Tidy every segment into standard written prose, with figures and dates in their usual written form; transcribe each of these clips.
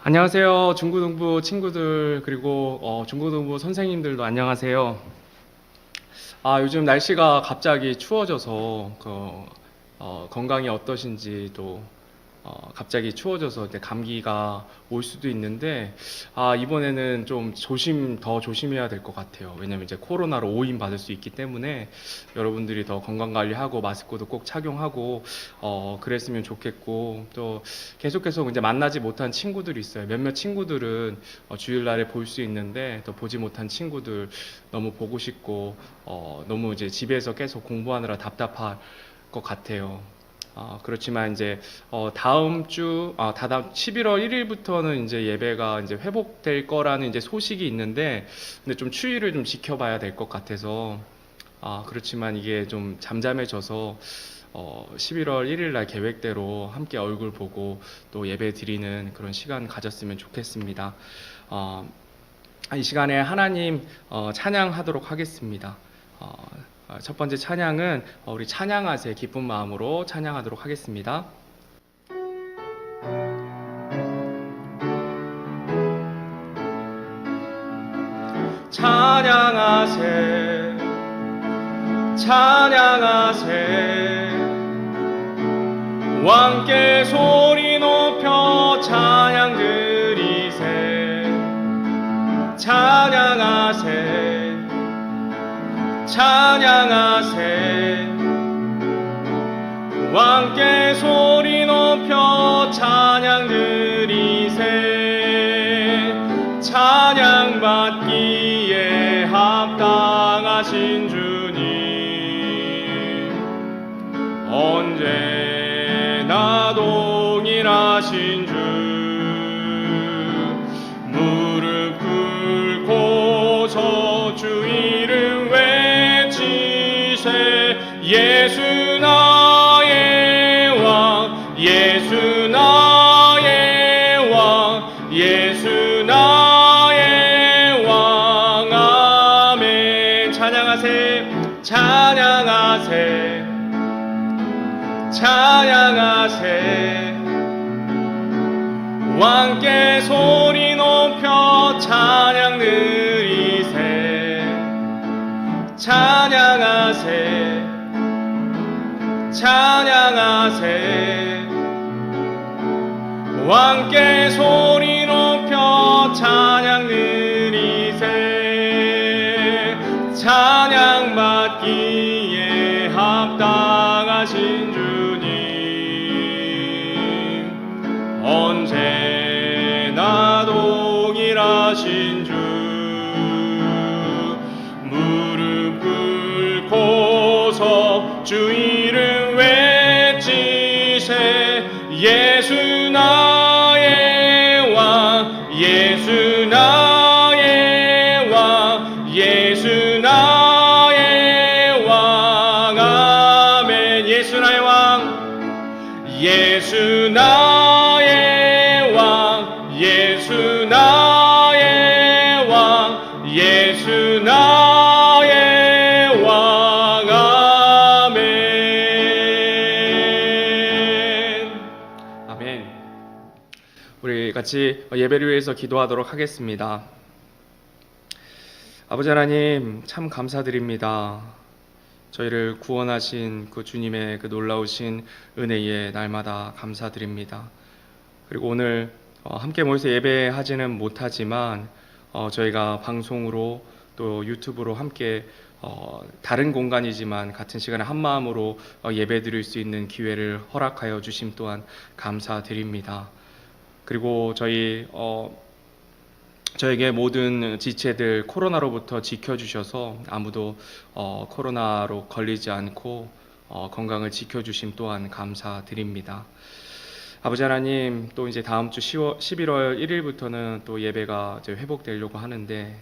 안녕하세요. 중고등부 친구들 그리고 중고등부 선생님들도 안녕하세요. 요즘 날씨가 갑자기 추워져서 건강이 어떠신지 또 갑자기 추워져서 이제 감기가 올 수도 있는데 이번에는 좀 더 조심해야 될 것 같아요. 왜냐면 이제 코로나로 오인 받을 수 있기 때문에 여러분들이 더 건강 관리하고 마스크도 꼭 착용하고 그랬으면 좋겠고, 또 계속해서 이제 만나지 못한 친구들이 있어요. 몇몇 친구들은 주일날에 볼 수 있는데 또 보지 못한 친구들 너무 보고 싶고 너무 이제 집에서 계속 공부하느라 답답할 것 같아요. 그렇지만 이제 다음 11월 1일부터는 이제 예배가 이제 회복될 거라는 이제 소식이 있는데, 근데 좀 추이를 좀 지켜봐야 될 것 같아서, 그렇지만 이게 좀 잠잠해져서 11월 1일 날 계획대로 함께 얼굴 보고 또 예배 드리는 그런 시간 가졌으면 좋겠습니다. 이 시간에 하나님 찬양하도록 하겠습니다. 첫 번째 찬양은 우리 찬양하세 기쁜 마음으로 찬양하도록 하겠습니다. 찬양하세 찬양하세 왕께 소리 높여 찬양 드리세 찬양하세 찬양하세 왕께 소리 높여 찬양 드리세 찬양 받기에 합당하신 주님 언제나 동일하신 주 무릎 꿇고서 주 이름 예수 나의 왕 예수 나의 왕 예수 나의 왕 아멘. 찬양하세 찬양하세 찬양하세 왕께 소리 높여 찬양 드리세 찬양하세 찬양하세 왕께 소리 높여 찬양 드리세 찬양 받기에 합당하신 주님 언제나 동일하신 주 무릎 꿇고서 주 이름 외치세 예수 나의 왕 예수 나의 왕 예수 나의 왕 아멘. 예수 나의 왕 예수 나의 왕 예수 나의 왕 예수 나의 왕 아멘. 우리 같이 예배를 위해서 기도하도록 하겠습니다. 아버지 하나님, 참 감사드립니다. 저희를 구원하신 그 주님의 그 놀라우신 은혜에 날마다 감사드립니다. 그리고 오늘 함께 모여서 예배하지는 못하지만 저희가 방송으로 또 유튜브로 함께 다른 공간이지만 같은 시간에 한 마음으로 예배 드릴 수 있는 기회를 허락하여 주심 또한 감사드립니다. 그리고 저에게 모든 지체들 코로나로부터 지켜주셔서 아무도 코로나로 걸리지 않고 건강을 지켜주심 또한 감사드립니다. 아버지 하나님, 또 이제 다음 주 11월 1일부터는 또 예배가 이제 회복되려고 하는데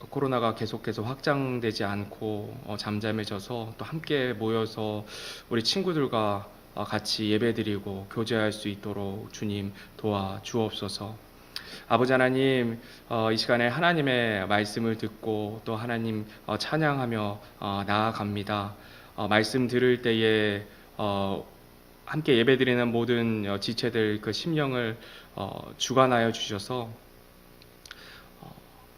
코로나가 계속해서 확장되지 않고 잠잠해져서 또 함께 모여서 우리 친구들과 같이 예배드리고 교제할 수 있도록 주님 도와주옵소서. 아버지 하나님, 이 시간에 하나님의 말씀을 듣고 또 하나님 찬양하며 나아갑니다. 말씀 들을 때에 함께 예배드리는 모든 지체들 그 심령을 주관하여 주셔서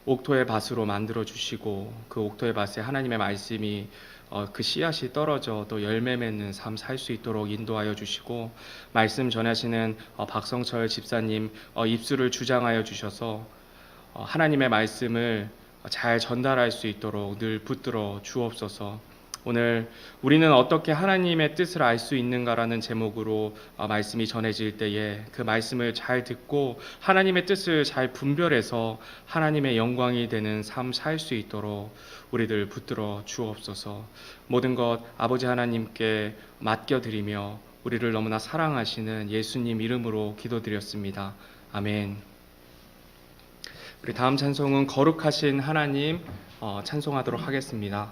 옥토의 밭으로 만들어 주시고 그 옥토의 밭에 하나님의 말씀이 그 씨앗이 떨어져 또 열매 맺는 삶 살 수 있도록 인도하여 주시고 말씀 전하시는 박성철 집사님 입술을 주장하여 주셔서 하나님의 말씀을 잘 전달할 수 있도록 늘 붙들어 주옵소서. 오늘 우리는 어떻게 하나님의 뜻을 알 수 있는가라는 제목으로 말씀이 전해질 때에 그 말씀을 잘 듣고 하나님의 뜻을 잘 분별해서 하나님의 영광이 되는 삶 살 수 있도록 우리들 붙들어 주옵소서. 모든 것 아버지 하나님께 맡겨드리며 우리를 너무나 사랑하시는 예수님 이름으로 기도드렸습니다. 아멘. 우리 다음 찬송은 거룩하신 하나님 찬송하도록 하겠습니다.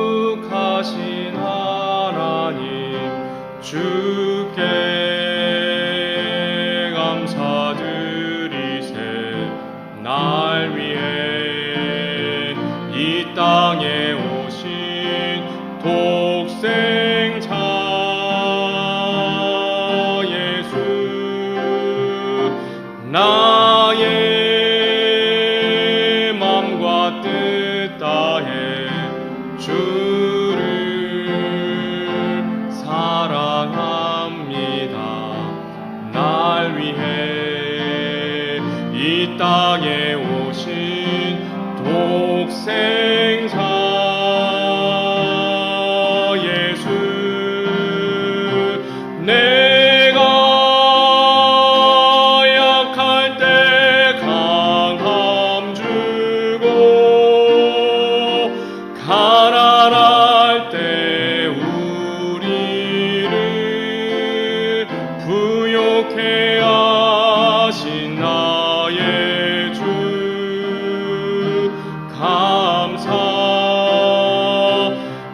거룩하신 하나님 주께 감사드리세. 날 위해 이 땅에 오신 독생자 예수 나의 주를 사랑합니다. 날 위해 이 땅에 오신 독생자 예수 내가 약할 때 강함 주고 가난할 때 우리를 부욕해 하신 나의 주 감사.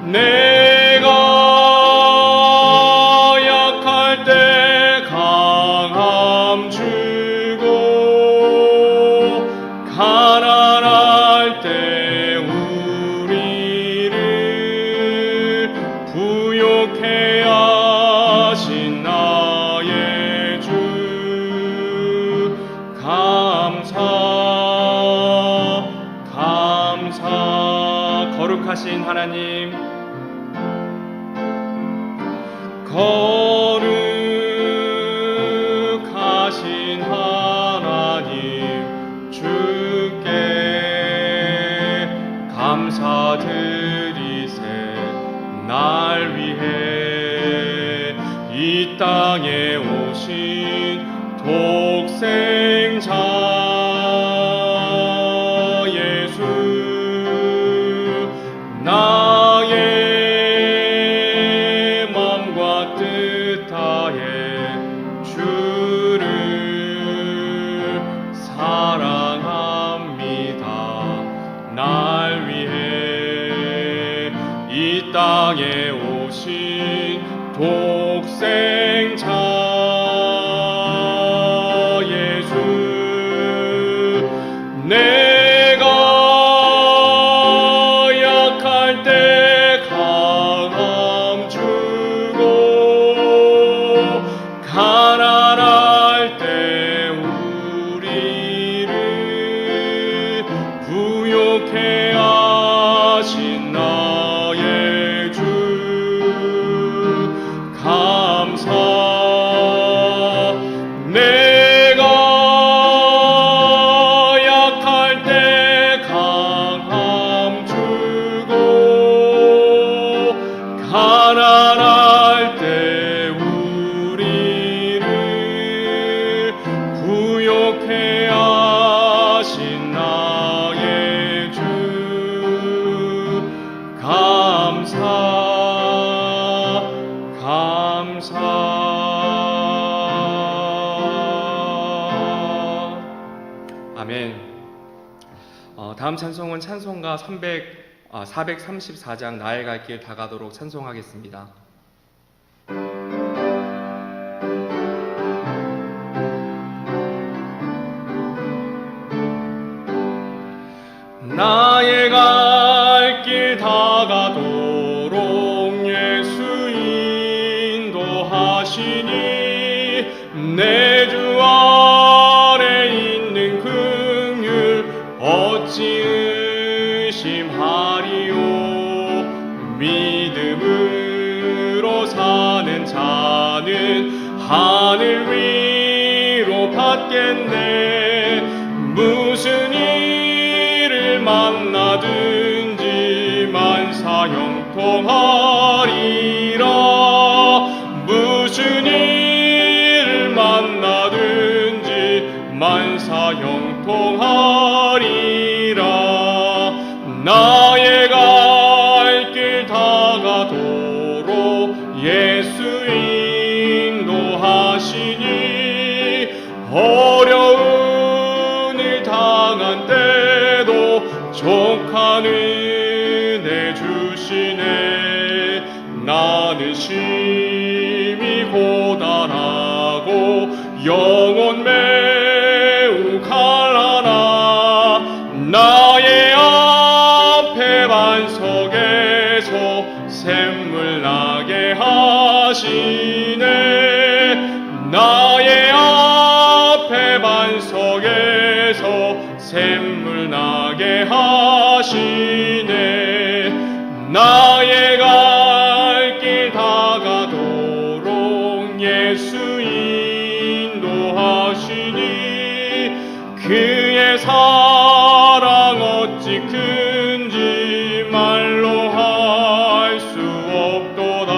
내가 약할 때 강함 주고 가난할 때 부욕해 하신 나의 주 감사. 거룩하신 하나님 거룩하신 하나님 주께 감사드리세. 날 위해 이 땅에 오신 독생자 예수 나의 마음과 뜻 다해 주를 사랑합니다. 날 위해 이 땅에 오신 독생자 예수 내가 약할 때 강함 주고 가난할 때 우리를 부욕해 하신 나의 주 감사. 내가 약할 때 강함 주고 가난할 때 우리를 부욕해 하신 나의 주 감사. 아멘. 다음 찬송은 찬송가 434장 나의 갈 길 다가도록 찬송하겠습니다. 나의 갈 길 다가도록 예수 인도하시니 내 주 아래 있는 긍휼 어찌 의심하리요. 믿음으로 사는 자는 하늘 위로 받겠네. 무슨 일을 만나든지 만사 형통하리라. 무슨 일을 만나든지 만사 형통하리라. 나의 갈 길 다가도록 예수 인도하시니 어려운 일 당한 때도 족한 은혜 주시네. 나는 심히 고단하고 영혼 매우 갈라나 나의 앞에 반석에서 샘물 나게 하시네. 나의 앞에 반석에서 샘물 나게 하시네. 나의 갈 길 다가도록 예수 인도하시니 그의 사랑 어찌 큰지 말로 할 수 없도다.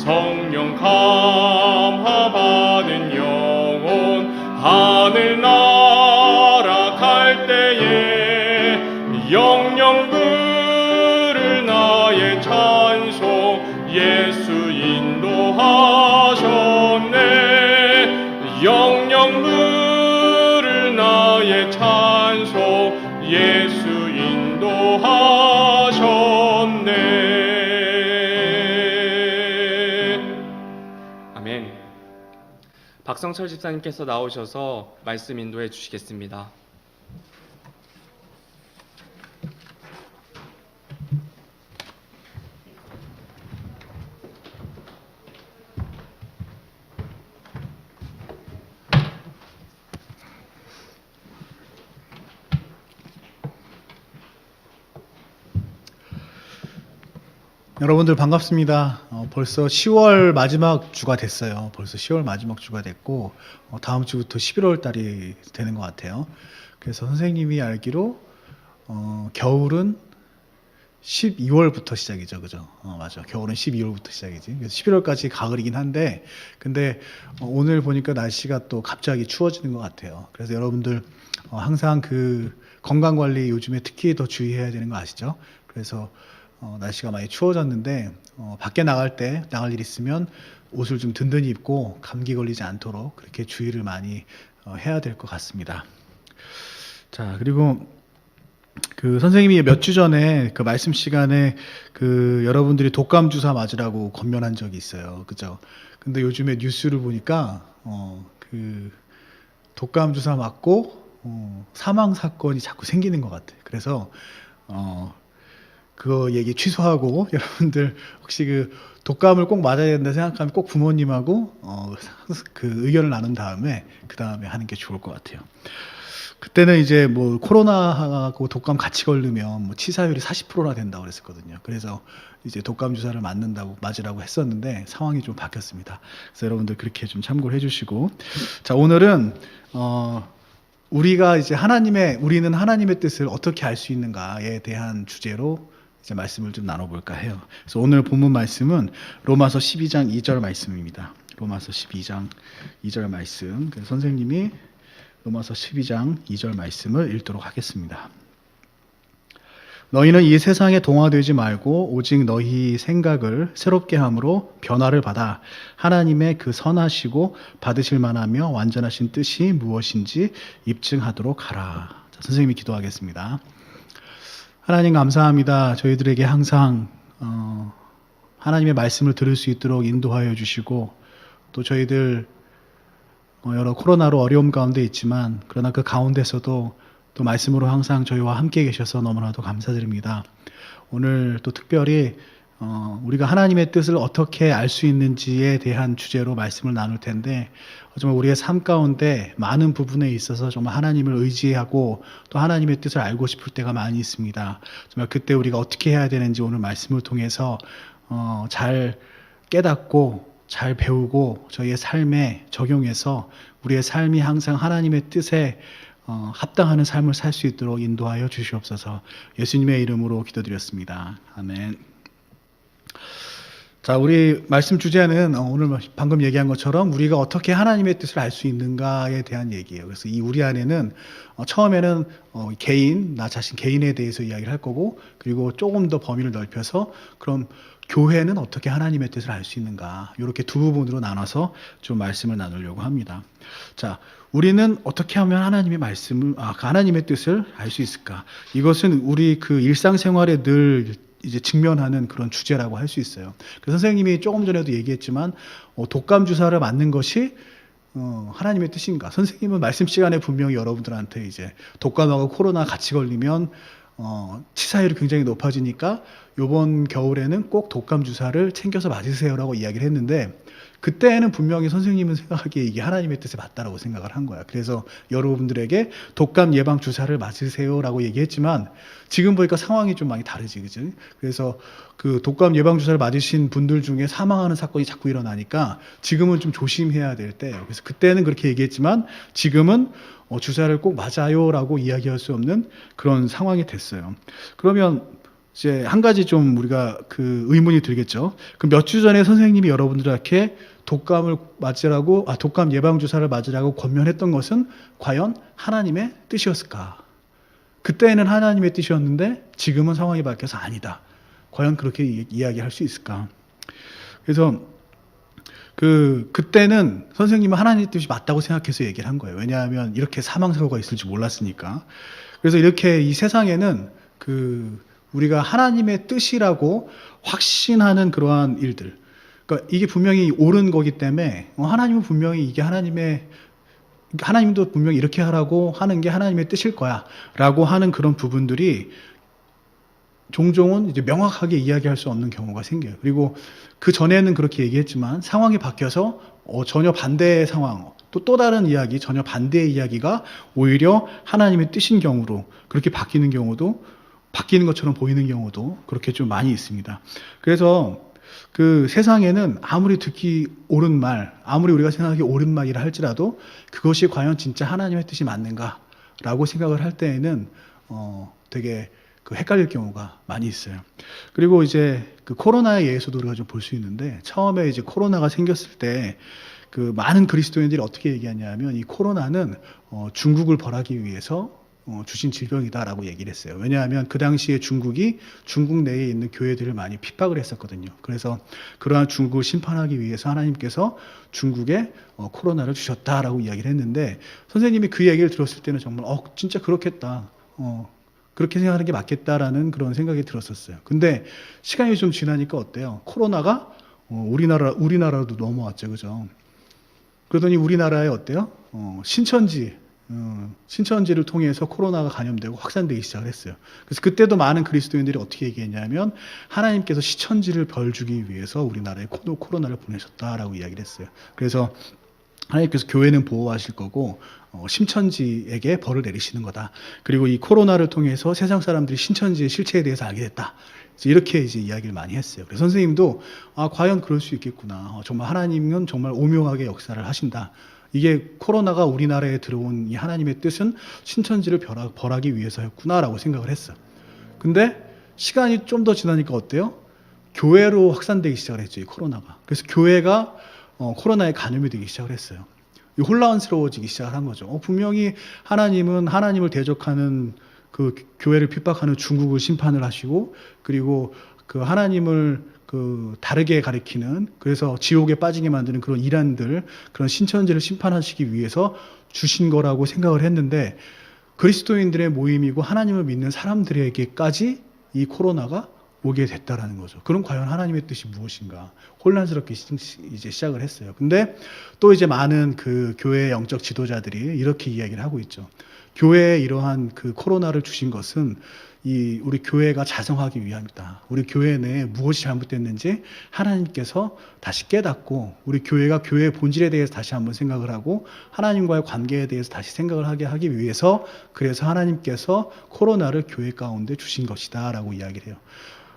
성령 감화 받은 영혼 하늘 날아갈 때에 영영 부를 나의 찬송 예수 인도하셨네. 영영 부를 나의 찬송 예수 인도하셨네. 아멘. 박성철 집사님께서 나오셔서 말씀 인도해 주시겠습니다. 여러분들 반갑습니다. 벌써 10월 마지막 주가 됐어요. 벌써 10월 마지막 주가 됐고 다음 주부터 11월 달이 되는 것 같아요. 그래서 선생님이 알기로 겨울은 12월부터 시작이죠, 그죠? 맞아. 겨울은 12월부터 시작이지. 그래서 11월까지 가을이긴 한데, 근데 오늘 보니까 날씨가 또 갑자기 추워지는 것 같아요. 그래서 여러분들 항상 그 건강 관리 요즘에 특히 더 주의해야 되는 거 아시죠? 그래서 날씨가 많이 추워졌는데 밖에 나갈 일 있으면 옷을 좀 든든히 입고 감기 걸리지 않도록 그렇게 주의를 많이 해야 될 것 같습니다. 자, 그리고 그 선생님이 몇 주 전에 그 말씀 시간에 그 여러분들이 독감 주사 맞으라고 권면한 적이 있어요. 그죠? 근데 요즘에 뉴스를 보니까 그 독감 주사 맞고 사망 사건이 자꾸 생기는 것 같아요. 그래서 그거 얘기 취소하고 여러분들 혹시 그 독감을 꼭 맞아야 된다 생각하면 꼭 부모님하고 그 의견을 나눈 다음에 그 다음에 하는 게 좋을 것 같아요. 그때는 이제 뭐 코로나하고 독감 같이 걸리면 뭐 치사율이 40%나 된다고 그랬었거든요. 그래서 이제 독감 주사를 맞으라고 했었는데 상황이 좀 바뀌었습니다. 그래서 여러분들 그렇게 좀 참고를 해주시고, 자, 오늘은 우리가 이제 우리는 하나님의 뜻을 어떻게 알 수 있는가에 대한 주제로 이제 말씀을 좀 나눠볼까 해요. 그래서 오늘 본문 말씀은 로마서 12장 2절 말씀입니다. 로마서 12장 2절 말씀. 그래서 선생님이 로마서 12장 2절 말씀을 읽도록 하겠습니다. 너희는 이 세상에 동화되지 말고 오직 너희 생각을 새롭게 함으로 변화를 받아 하나님의 그 선하시고 받으실 만하며 완전하신 뜻이 무엇인지 입증하도록 하라. 자, 선생님이 기도하겠습니다. 하나님 감사합니다. 저희들에게 항상 하나님의 말씀을 들을 수 있도록 인도하여 주시고, 또 저희들 여러 코로나로 어려움 가운데 있지만 그러나 그 가운데서도 또 말씀으로 항상 저희와 함께 계셔서 너무나도 감사드립니다. 오늘 또 특별히 우리가 하나님의 뜻을 어떻게 알 수 있는지에 대한 주제로 말씀을 나눌 텐데, 정말 우리의 삶 가운데 많은 부분에 있어서 정말 하나님을 의지하고 또 하나님의 뜻을 알고 싶을 때가 많이 있습니다. 정말 그때 우리가 어떻게 해야 되는지 오늘 말씀을 통해서 잘 깨닫고 잘 배우고 저희의 삶에 적용해서 우리의 삶이 항상 하나님의 뜻에 합당하는 삶을 살 수 있도록 인도하여 주시옵소서. 예수님의 이름으로 기도드렸습니다. 아멘. 자, 우리 말씀 주제는 오늘 방금 얘기한 것처럼 우리가 어떻게 하나님의 뜻을 알 수 있는가에 대한 얘기예요. 그래서 이 우리 안에는 처음에는 개인, 나 자신 개인에 대해서 이야기를 할 거고, 그리고 조금 더 범위를 넓혀서 그럼 교회는 어떻게 하나님의 뜻을 알 수 있는가, 이렇게 두 부분으로 나눠서 좀 말씀을 나누려고 합니다. 자, 우리는 어떻게 하면 하나님의 뜻을 알 수 있을까? 이것은 우리 그 일상생활에 늘 이제 직면하는 그런 주제라고 할 수 있어요. 그 선생님이 조금 전에도 얘기했지만 독감 주사를 맞는 것이 하나님의 뜻인가? 선생님은 말씀 시간에 분명히 여러분들한테 이제 독감하고 코로나 같이 걸리면 치사율이 굉장히 높아지니까 이번 겨울에는 꼭 독감 주사를 챙겨서 맞으세요라고 이야기를 했는데, 그때는 분명히 선생님은 생각하기에 이게 하나님의 뜻에 맞다라고 생각을 한 거야. 그래서 여러분들에게 독감 예방 주사를 맞으세요라고 얘기했지만 지금 보니까 상황이 좀 많이 다르지, 그지? 그래서 그 독감 예방 주사를 맞으신 분들 중에 사망하는 사건이 자꾸 일어나니까 지금은 좀 조심해야 될 때예요. 그래서 그때는 그렇게 얘기했지만 지금은 주사를 꼭 맞아요라고 이야기할 수 없는 그런 상황이 됐어요. 그러면 이제 한 가지 좀 우리가 그 의문이 들겠죠. 그 몇 주 전에 선생님이 여러분들에게 독감 예방 주사를 맞으라고 권면했던 것은 과연 하나님의 뜻이었을까? 그때는 하나님의 뜻이었는데 지금은 상황이 바뀌어서 아니다. 과연 그렇게 이야기할 수 있을까? 그래서 그때는 선생님은 하나님의 뜻이 맞다고 생각해서 얘기를 한 거예요. 왜냐하면 이렇게 사망사고가 있을 줄 몰랐으니까. 그래서 이렇게 이 세상에는 우리가 하나님의 뜻이라고 확신하는 그러한 일들, 그러니까 이게 분명히 옳은 거기 때문에 하나님은 분명히 이게 하나님도 분명히 이렇게 하라고 하는 게 하나님의 뜻일 거야 라고 하는 그런 부분들이 종종은 이제 명확하게 이야기할 수 없는 경우가 생겨요. 그리고 그 전에는 그렇게 얘기했지만 상황이 바뀌어서 전혀 반대의 상황, 또 다른 이야기, 전혀 반대의 이야기가 오히려 하나님의 뜻인 경우로 그렇게 바뀌는 것처럼 보이는 경우도 그렇게 좀 많이 있습니다. 그래서 그 세상에는 아무리 듣기 옳은 말, 아무리 우리가 생각하기 옳은 말이라 할지라도 그것이 과연 진짜 하나님의 뜻이 맞는가라고 생각을 할 때에는 되게 헷갈릴 경우가 많이 있어요. 그리고 이제 그 코로나에 의해서도 우리가 좀 볼 수 있는데, 처음에 이제 코로나가 생겼을 때 그 많은 그리스도인들이 어떻게 얘기하냐면 이 코로나는 중국을 벌하기 위해서 주신 질병이다라고 얘기를 했어요. 왜냐하면 그 당시에 중국이 중국 내에 있는 교회들을 많이 핍박을 했었거든요. 그래서 그러한 중국을 심판하기 위해서 하나님께서 중국에 코로나를 주셨다라고 이야기를 했는데, 선생님이 그 얘기를 들었을 때는 정말 진짜 그렇겠다. 그렇게 생각하는 게 맞겠다라는 그런 생각이 들었었어요. 근데 시간이 좀 지나니까 어때요? 코로나가 우리나라로도 넘어왔죠, 그죠? 그러더니 우리나라에 어때요? 신천지를 통해서 코로나가 감염되고 확산되기 시작을 했어요. 그래서 그때도 많은 그리스도인들이 어떻게 얘기했냐면 하나님께서 신천지를 벌 주기 위해서 우리나라에 코로나를 보내셨다라고 이야기를 했어요. 그래서 하나님께서 교회는 보호하실 거고 신천지에게 벌을 내리시는 거다. 그리고 이 코로나를 통해서 세상 사람들이 신천지의 실체에 대해서 알게 됐다. 이렇게 이제 이야기를 많이 했어요. 그래서 선생님도 과연 그럴 수 있겠구나. 정말 하나님은 정말 오묘하게 역사를 하신다. 이게 코로나가 우리나라에 들어온 이 하나님의 뜻은 신천지를 벌하기 위해서였구나라고 생각을 했어요. 근데 시간이 좀 더 지나니까 어때요? 교회로 확산되기 시작을 했죠, 이 코로나가. 그래서 교회가 코로나에 감염이 되기 시작을 했어요. 혼란스러워지기 시작을 한 거죠. 분명히 하나님은 하나님을 대적하는 그 교회를 핍박하는 중국을 심판을 하시고, 그리고 그 하나님을 다르게 가리키는, 그래서 지옥에 빠지게 만드는 그런 이란들, 그런 신천지를 심판하시기 위해서 주신 거라고 생각을 했는데, 그리스도인들의 모임이고 하나님을 믿는 사람들에게까지 이 코로나가 오게 됐다라는 거죠. 그럼 과연 하나님의 뜻이 무엇인가? 혼란스럽게 이제 시작을 했어요. 근데 또 이제 많은 그 교회의 영적 지도자들이 이렇게 이야기를 하고 있죠. 교회에 이러한 그 코로나를 주신 것은 우리 교회가 자성하기 위함이다. 우리 교회 내에 무엇이 잘못됐는지 하나님께서 다시 깨닫고 우리 교회가 교회의 본질에 대해서 다시 한번 생각을 하고 하나님과의 관계에 대해서 다시 생각을 하기 위해서 그래서 하나님께서 코로나를 교회 가운데 주신 것이다 라고 이야기를 해요.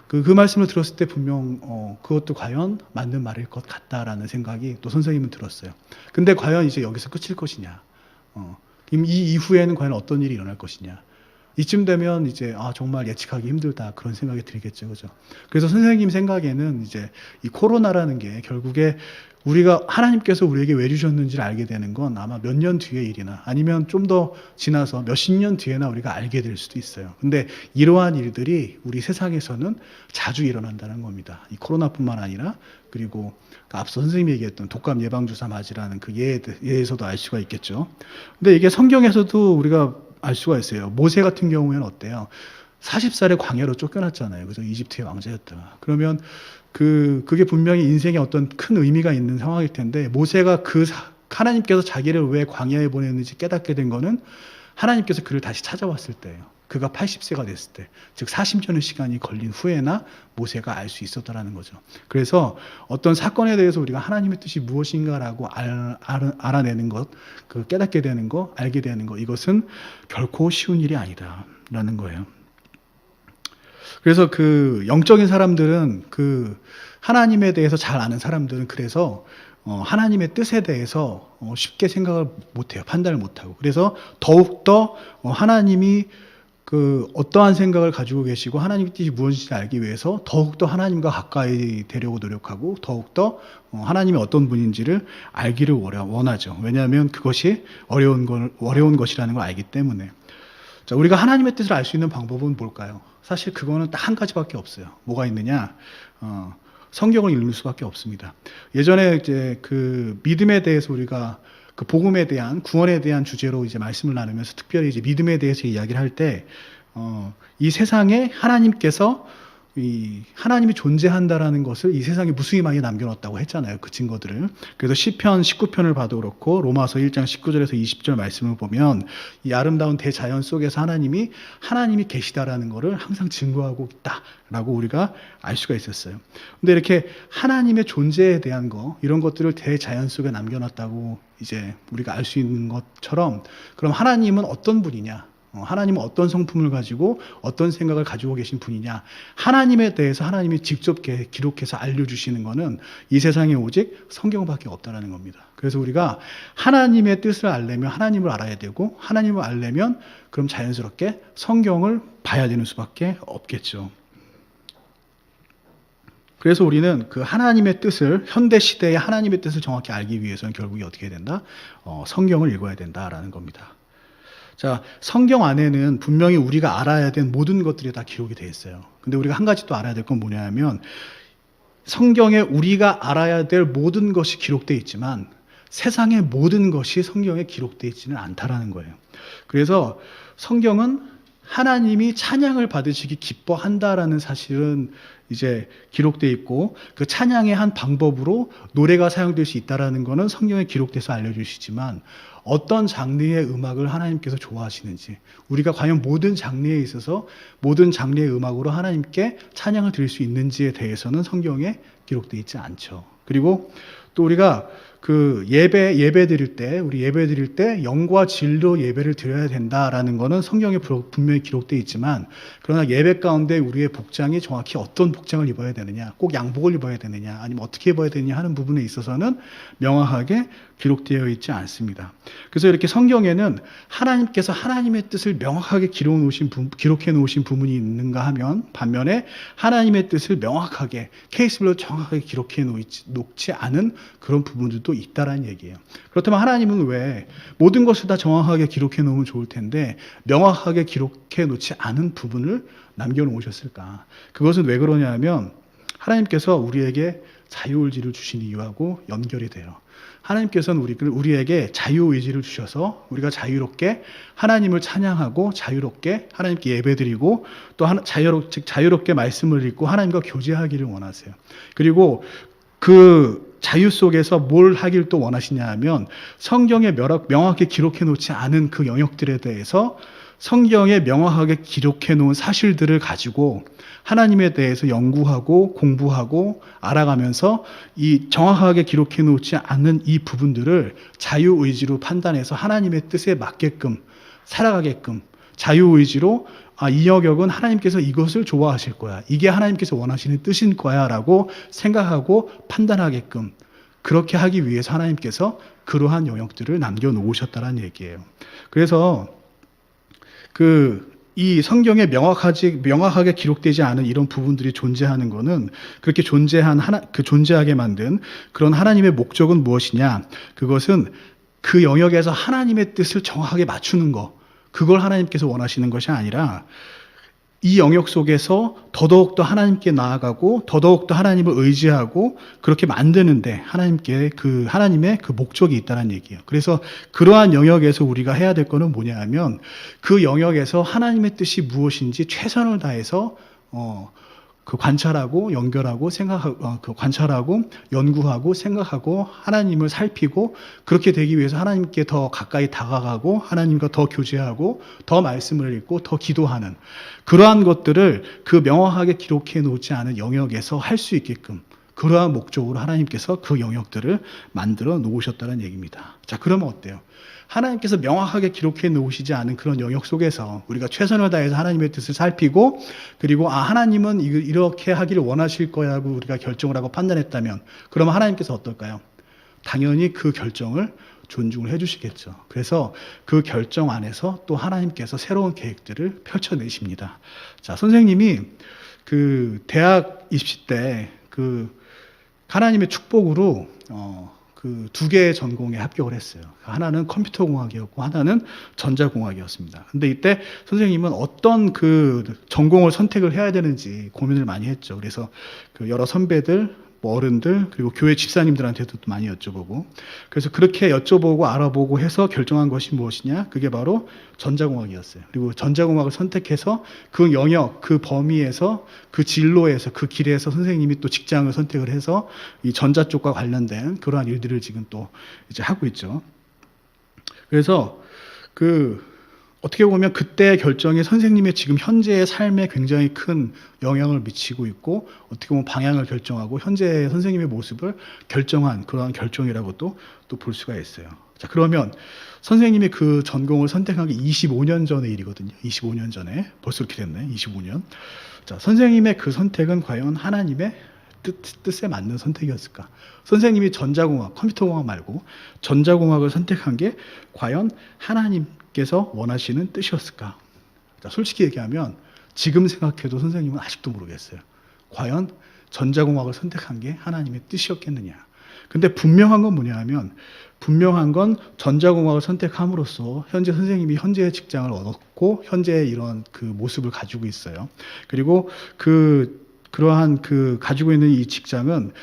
그 말씀을 들었을 때 분명 그것도 과연 맞는 말일 것 같다라는 생각이 또 선생님은 들었어요. 근데 과연 이제 여기서 끝일 것이냐? 이 이후에는 과연 어떤 일이 일어날 것이냐? 이쯤 되면 이제 정말 예측하기 힘들다 그런 생각이 들겠죠, 그죠? 그래서 선생님 생각에는 이제 이 코로나라는 게 결국에 우리가 하나님께서 우리에게 왜 주셨는지를 알게 되는 건 아마 몇 년 뒤의 일이나 아니면 좀 더 지나서 몇십 년 뒤에나 우리가 알게 될 수도 있어요. 근데 이러한 일들이 우리 세상에서는 자주 일어난다는 겁니다. 이 코로나뿐만 아니라 그리고 앞서 선생님이 얘기했던 독감 예방주사 맞으라는 그 예에서도 알 수가 있겠죠. 근데 이게 성경에서도 우리가 알 수가 있어요. 모세 같은 경우에는 어때요? 40살에 광야로 쫓겨났잖아요. 그래서 이집트의 왕자였다가. 그러면 그게 분명히 인생에 어떤 큰 의미가 있는 상황일 텐데 모세가 하나님께서 자기를 왜 광야에 보냈는지 깨닫게 된 거는 하나님께서 그를 다시 찾아왔을 때예요. 그가 80세가 됐을 때, 즉 40년의 시간이 걸린 후에나 모세가 알 수 있었다라는 거죠. 그래서 어떤 사건에 대해서 우리가 하나님의 뜻이 무엇인가라고 알아내는 것, 깨닫게 되는 거, 알게 되는 거, 이것은 결코 쉬운 일이 아니다라는 거예요. 그래서 영적인 사람들은 하나님에 대해서 잘 아는 사람들은 그래서 하나님의 뜻에 대해서 쉽게 생각을 못해요. 판단을 못하고. 그래서 더욱더 하나님이 어떠한 생각을 가지고 계시고 하나님의 뜻이 무엇인지 알기 위해서 더욱더 하나님과 가까이 되려고 노력하고 더욱더 하나님이 어떤 분인지를 알기를 원하죠. 왜냐하면 그것이 어려운 것이라는 걸 알기 때문에. 자, 우리가 하나님의 뜻을 알 수 있는 방법은 뭘까요? 사실 그거는 딱 한 가지밖에 없어요. 뭐가 있느냐? 성경을 읽는 수밖에 없습니다. 예전에 이제 믿음에 대해서 우리가 복음에 대한 구원에 대한 주제로 이제 말씀을 나누면서 특별히 이제 믿음에 대해서 이야기를 할 때 이 세상에 하나님이 존재한다라는 것을 이 세상에 무수히 남겨놓았다고 했잖아요. 그 증거들을. 그래서 시편 19편을 봐도 그렇고 로마서 1장 19절에서 20절 말씀을 보면 이 아름다운 대자연 속에서 하나님이 계시다라는 것을 항상 증거하고 있다라고 우리가 알 수가 있었어요. 근데 이렇게 하나님의 존재에 대한 이런 것들을 대자연 속에 남겨놨다고 이제 우리가 알 수 있는 것처럼 그럼 하나님은 어떤 분이냐? 하나님은 어떤 성품을 가지고 어떤 생각을 가지고 계신 분이냐. 하나님에 대해서 하나님이 직접 기록해서 알려주시는 것은 이 세상에 오직 성경밖에 없다는 겁니다. 그래서 우리가 하나님의 뜻을 알려면 하나님을 알아야 되고 하나님을 알려면 그럼 자연스럽게 성경을 봐야 되는 수밖에 없겠죠. 그래서 우리는 하나님의 뜻을 현대 시대의 하나님의 뜻을 정확히 알기 위해서는 결국에 어떻게 해야 된다? 성경을 읽어야 된다라는 겁니다. 자, 성경 안에는 분명히 우리가 알아야 될 모든 것들이 다 기록이 되어 있어요. 근데 우리가 한 가지 또 알아야 될 건 뭐냐면 성경에 우리가 알아야 될 모든 것이 기록되어 있지만 세상의 모든 것이 성경에 기록되어 있지는 않다라는 거예요. 그래서 성경은 하나님이 찬양을 받으시기 기뻐한다라는 사실은 이제 기록되어 있고 그 찬양의 한 방법으로 노래가 사용될 수 있다라는 것은 성경에 기록돼서 알려주시지만 어떤 장르의 음악을 하나님께서 좋아하시는지 우리가 과연 모든 장르에 있어서 모든 장르의 음악으로 하나님께 찬양을 드릴 수 있는지에 대해서는 성경에 기록되어 있지 않죠. 그리고 또 우리가 예배 드릴 때 영과 진리로 예배를 드려야 된다라는 것은 성경에 분명히 기록되어 있지만 그러나 예배 가운데 우리의 복장이 정확히 어떤 복장을 입어야 되느냐, 꼭 양복을 입어야 되느냐, 아니면 어떻게 입어야 되느냐 하는 부분에 있어서는 명확하게 기록되어 있지 않습니다. 그래서 이렇게 성경에는 하나님께서 하나님의 뜻을 명확하게 기록해 놓으신 부분이 있는가 하면 반면에 하나님의 뜻을 명확하게 케이스별로 정확하게 기록해 놓지 않은 그런 부분들도 있다라는 얘기예요. 그렇다면 하나님은 왜 모든 것을 다 정확하게 기록해 놓으면 좋을 텐데 명확하게 기록해 놓지 않은 부분을 남겨놓으셨을까? 그것은 왜 그러냐면 하나님께서 우리에게 자유의지를 주신 이유하고 연결이 돼요. 하나님께서는 우리에게 자유의지를 주셔서 우리가 자유롭게 하나님을 찬양하고 자유롭게 하나님께 예배드리고 또 자유롭게 말씀을 읽고 하나님과 교제하기를 원하세요. 그리고 자유 속에서 뭘 하길 또 원하시냐 하면 성경에 명확하게 기록해 놓지 않은 그 영역들에 대해서 성경에 명확하게 기록해 놓은 사실들을 가지고 하나님에 대해서 연구하고 공부하고 알아가면서 이 정확하게 기록해 놓지 않은 이 부분들을 자유의지로 판단해서 하나님의 뜻에 맞게끔 살아가게끔 자유의지로 이 영역은 하나님께서 이것을 좋아하실 거야. 이게 하나님께서 원하시는 뜻인 거야 라고 생각하고 판단하게끔 그렇게 하기 위해서 하나님께서 그러한 영역들을 남겨놓으셨다는 얘기예요. 그래서 이 성경에 명확하게 기록되지 않은 이런 부분들이 존재하는 것은 그렇게 존재하게 만든 그런 하나님의 목적은 무엇이냐? 그것은 그 영역에서 하나님의 뜻을 정확하게 맞추는 것. 그걸 하나님께서 원하시는 것이 아니라 이 영역 속에서 더더욱더 하나님께 나아가고 더더욱더 하나님을 의지하고 그렇게 만드는데 하나님의 그 목적이 있다는 얘기예요. 그래서 그러한 영역에서 우리가 해야 될 거는 뭐냐 하면 그 영역에서 하나님의 뜻이 무엇인지 최선을 다해서 관찰하고 연결하고 관찰하고 연구하고 생각하고 하나님을 살피고 그렇게 되기 위해서 하나님께 더 가까이 다가가고 하나님과 더 교제하고 더 말씀을 읽고 더 기도하는 그러한 것들을 그 명확하게 기록해 놓지 않은 영역에서 할 수 있게끔 그러한 목적으로 하나님께서 그 영역들을 만들어 놓으셨다는 얘기입니다. 자, 그러면 어때요? 하나님께서 명확하게 기록해 놓으시지 않은 그런 영역 속에서 우리가 최선을 다해서 하나님의 뜻을 살피고 그리고 하나님은 이렇게 하기를 원하실 거야 하고 우리가 결정을 하고 판단했다면 그러면 하나님께서 어떨까요? 당연히 그 결정을 존중을 해주시겠죠. 그래서 그 결정 안에서 또 하나님께서 새로운 계획들을 펼쳐내십니다. 자, 선생님이 대학 입시 때 하나님의 축복으로 두 개의 전공에 합격을 했어요. 하나는 컴퓨터공학이었고 하나는 전자공학이었습니다. 근데 이때 선생님은 어떤 전공을 선택을 해야 되는지 고민을 많이 했죠. 그래서 여러 선배들, 어른들, 그리고 교회 집사님들한테도 많이 여쭤보고 그래서 그렇게 여쭤보고 알아보고 해서 결정한 것이 무엇이냐? 그게 바로 전자공학이었어요. 그리고 전자공학을 선택해서 그 영역, 그 범위에서 그 진로에서 그 길에서 선생님이 또 직장을 선택을 해서 이 전자 쪽과 관련된 그러한 일들을 지금 또 이제 하고 있죠. 그래서 어떻게 보면 그때의 결정이 선생님의 지금 현재의 삶에 굉장히 큰 영향을 미치고 있고 어떻게 보면 방향을 결정하고 현재의 선생님의 모습을 결정한 그러한 결정이라고 또 볼 수가 있어요. 자, 그러면 선생님이 그 전공을 선택한 게 25년 전의 일이거든요. 25년 전에. 벌써 이렇게 됐네. 25년. 자, 선생님의 그 선택은 과연 하나님의 뜻에 맞는 선택이었을까? 선생님이 전자공학, 컴퓨터공학 말고 전자공학을 선택한 게 과연 하나님께서 원하시는 뜻이었을까? 자, 솔직히 얘기하면 지금 생각해도 선생님은 아직도 모르겠어요. 과연 전자공학을 선택한 게 하나님의 뜻이었겠느냐? 근데 분명한 건 뭐냐 하면 분명한 건 전자공학을 선택함으로써 현재 선생님이 현재의 직장을 얻었고 현재의 이런 모습을 가지고 있어요. 그리고 그러한 가지고 있는 이 직장은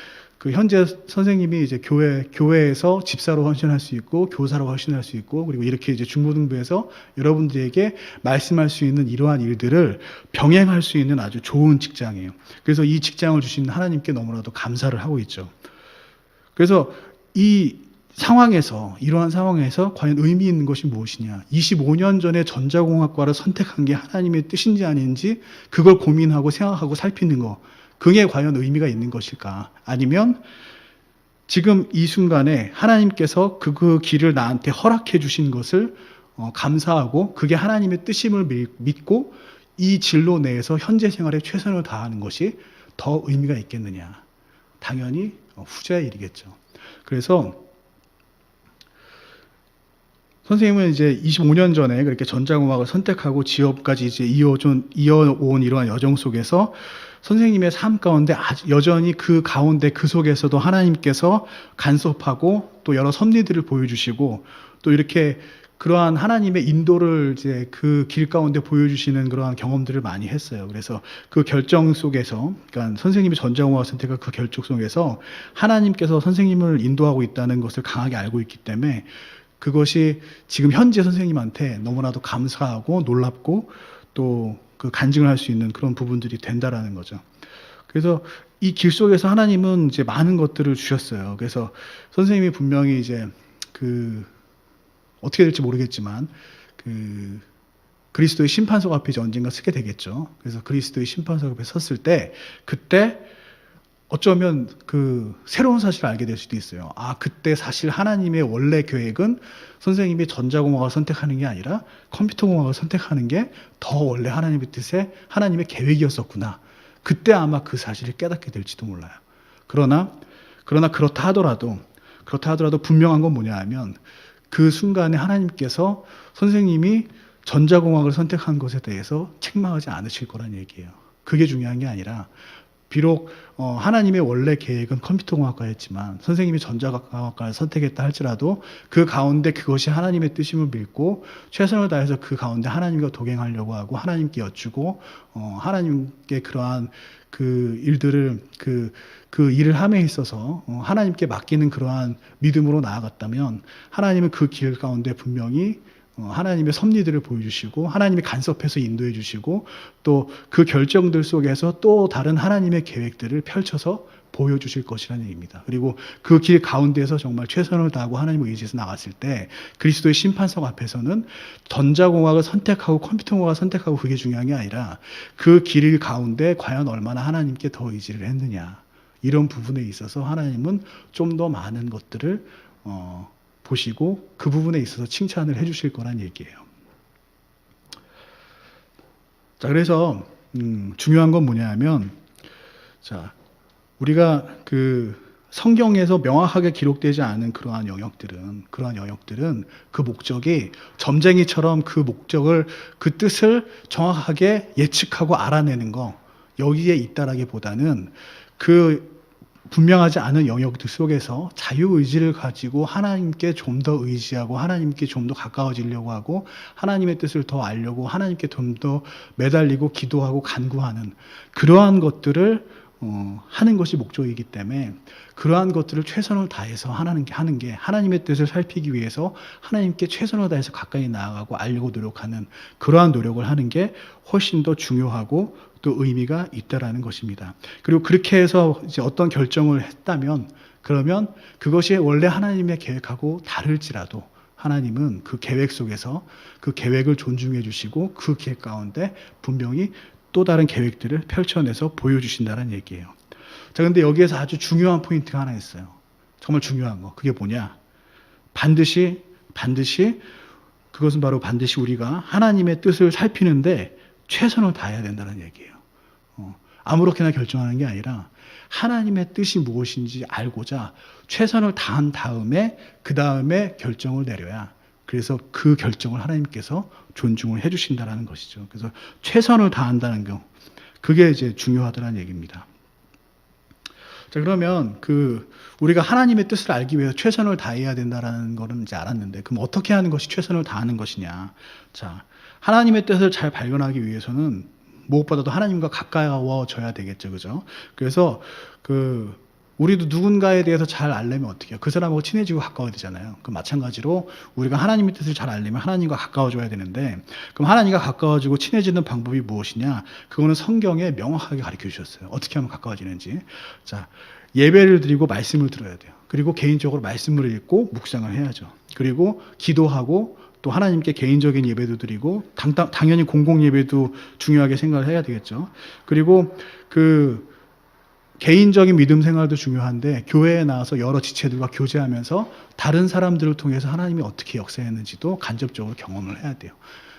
현재 선생님이 이제 교회에서 집사로 헌신할 수 있고 교사로 헌신할 수 있고 그리고 이렇게 이제 중고등부에서 여러분들에게 말씀할 수 있는 이러한 일들을 병행할 수 있는 아주 좋은 직장이에요. 그래서 이 직장을 주신 하나님께 너무나도 감사를 하고 있죠. 그래서 이러한 상황에서 과연 의미 있는 것이 무엇이냐? 25년 전에 전자공학과를 선택한 게 하나님의 뜻인지 아닌지 그걸 고민하고 생각하고 살피는 거. 그게 과연 의미가 있는 것일까? 아니면 지금 이 순간에 하나님께서 그 길을 나한테 허락해 주신 것을 감사하고 그게 하나님의 뜻임을 믿고 이 진로 내에서 현재 생활에 최선을 다하는 것이 더 의미가 있겠느냐? 당연히 후자의 일이겠죠. 그래서 선생님은 이제 25년 전에 그렇게 전자공학을 선택하고 지업까지 이제 이어온 이러한 여정 속에서 선생님의 삶 가운데 여전히 그 가운데 그 속에서도 하나님께서 간섭하고 또 여러 섭리들을 보여주시고 또 이렇게 그러한 하나님의 인도를 이제 그 길 가운데 보여주시는 그러한 경험들을 많이 했어요. 그래서 그 결정 속에서, 그러니까 선생님이 전자공학 선택한 그 결정 속에서 하나님께서 선생님을 인도하고 있다는 것을 강하게 알고 있기 때문에 그것이 지금 현재 선생님한테 너무나도 감사하고 놀랍고 또 그 간증을 할 수 있는 그런 부분들이 된다라는 거죠. 그래서 이 길 속에서 하나님은 이제 많은 것들을 주셨어요. 그래서 선생님이 분명히 이제 그 어떻게 될지 모르겠지만 그 그리스도의 심판석 앞에 이제 언젠가 서게 되겠죠. 그래서 그리스도의 심판석 앞에 섰을 때 그때 어쩌면 그 새로운 사실을 알게 될 수도 있어요. 아, 그때 사실 하나님의 원래 계획은 선생님이 전자공학을 선택하는 게 아니라 컴퓨터공학을 선택하는 게 더 원래 하나님의 뜻에 하나님의 계획이었었구나. 그때 아마 그 사실을 깨닫게 될지도 몰라요. 그러나 그렇다 하더라도 분명한 건 뭐냐 하면 그 순간에 하나님께서 선생님이 전자공학을 선택한 것에 대해서 책망하지 않으실 거란 얘기예요. 그게 중요한 게 아니라 비록 하나님의 원래 계획은 컴퓨터공학과였지만 선생님이 전자공학과를 선택했다 할지라도 그 가운데 그것이 하나님의 뜻임을 믿고 최선을 다해서 그 가운데 하나님과 동행하려고 하고 하나님께 여쭈고 하나님께 그러한 그 일들을 그 일을 함에 있어서 하나님께 맡기는 그러한 믿음으로 나아갔다면 하나님은 그 길 가운데 분명히 하나님의 섭리들을 보여주시고 하나님이 간섭해서 인도해 주시고 또 그 결정들 속에서 또 다른 하나님의 계획들을 펼쳐서 보여주실 것이라는 얘기입니다. 그리고 그 길 가운데에서 정말 최선을 다하고 하나님을 의지해서 나갔을 때 그리스도의 심판석 앞에서는 전자공학을 선택하고 컴퓨터공학을 선택하고 그게 중요한 게 아니라 그 길 가운데 과연 얼마나 하나님께 더 의지를 했느냐 이런 부분에 있어서 하나님은 좀 더 많은 것들을 보시고 그 부분에 있어서 칭찬을 해주실 거란 얘기예요. 자, 그래서 중요한 건 뭐냐면, 자, 우리가 그 성경에서 명확하게 기록되지 않은 그러한 영역들은 그 목적이 점쟁이처럼 그 목적을 그 뜻을 정확하게 예측하고 알아내는 거 여기에 있다라기보다는 그 분명하지 않은 영역들 속에서 자유의지를 가지고 하나님께 좀 더 의지하고 하나님께 좀 더 가까워지려고 하고 하나님의 뜻을 더 알려고 하나님께 좀 더 매달리고 기도하고 간구하는 그러한 것들을 하는 것이 목적이기 때문에 그러한 것들을 최선을 다해서 하는 게 하나님의 뜻을 살피기 위해서 하나님께 최선을 다해서 가까이 나아가고 알려고 노력하는 그러한 노력을 하는 게 훨씬 더 중요하고 또 의미가 있다라는 것입니다. 그리고 그렇게 해서 이제 어떤 결정을 했다면 그러면 그것이 원래 하나님의 계획하고 다를지라도 하나님은 그 계획 속에서 그 계획을 존중해 주시고 그 계획 가운데 분명히 또 다른 계획들을 펼쳐내서 보여주신다는 얘기예요. 자, 근데 여기에서 아주 중요한 포인트가 하나 있어요. 정말 중요한 거. 그게 뭐냐? 반드시 그것은 바로 반드시 우리가 하나님의 뜻을 살피는데 최선을 다해야 된다는 얘기예요. 아무렇게나 결정하는 게 아니라 하나님의 뜻이 무엇인지 알고자 최선을 다한 다음에 그 다음에 결정을 내려야 그래서 그 결정을 하나님께서 존중을 해주신다는 것이죠. 그래서 최선을 다한다는 거 그게 이제 중요하다는 얘기입니다. 자, 그러면 우리가 하나님의 뜻을 알기 위해서 최선을 다해야 된다는 거는 이제 알았는데 그럼 어떻게 하는 것이 최선을 다하는 것이냐? 자, 하나님의 뜻을 잘 발견하기 위해서는 무엇보다도 하나님과 가까워져야 되겠죠. 그죠? 그래서 우리도 누군가에 대해서 잘 알려면 어떻게 해요? 그 사람하고 친해지고 가까워야 되잖아요. 그 마찬가지로 우리가 하나님의 뜻을 잘 알려면 하나님과 가까워져야 되는데 그럼 하나님과 가까워지고 친해지는 방법이 무엇이냐? 그거는 성경에 명확하게 가르쳐 주셨어요. 어떻게 하면 가까워지는지. 자, 예배를 드리고 말씀을 들어야 돼요. 그리고 개인적으로 말씀을 읽고 묵상을 해야죠. 그리고 기도하고 또 하나님께 개인적인 예배도 드리고 당연히 공공 예배도 중요하게 생각을 해야 되겠죠. 그리고 개인적인 믿음 생활도 중요한데 교회에 나와서 여러 지체들과 교제하면서 다른 사람들을 통해서 하나님이 어떻게 역사했는지도 간접적으로 경험을 해야 돼요.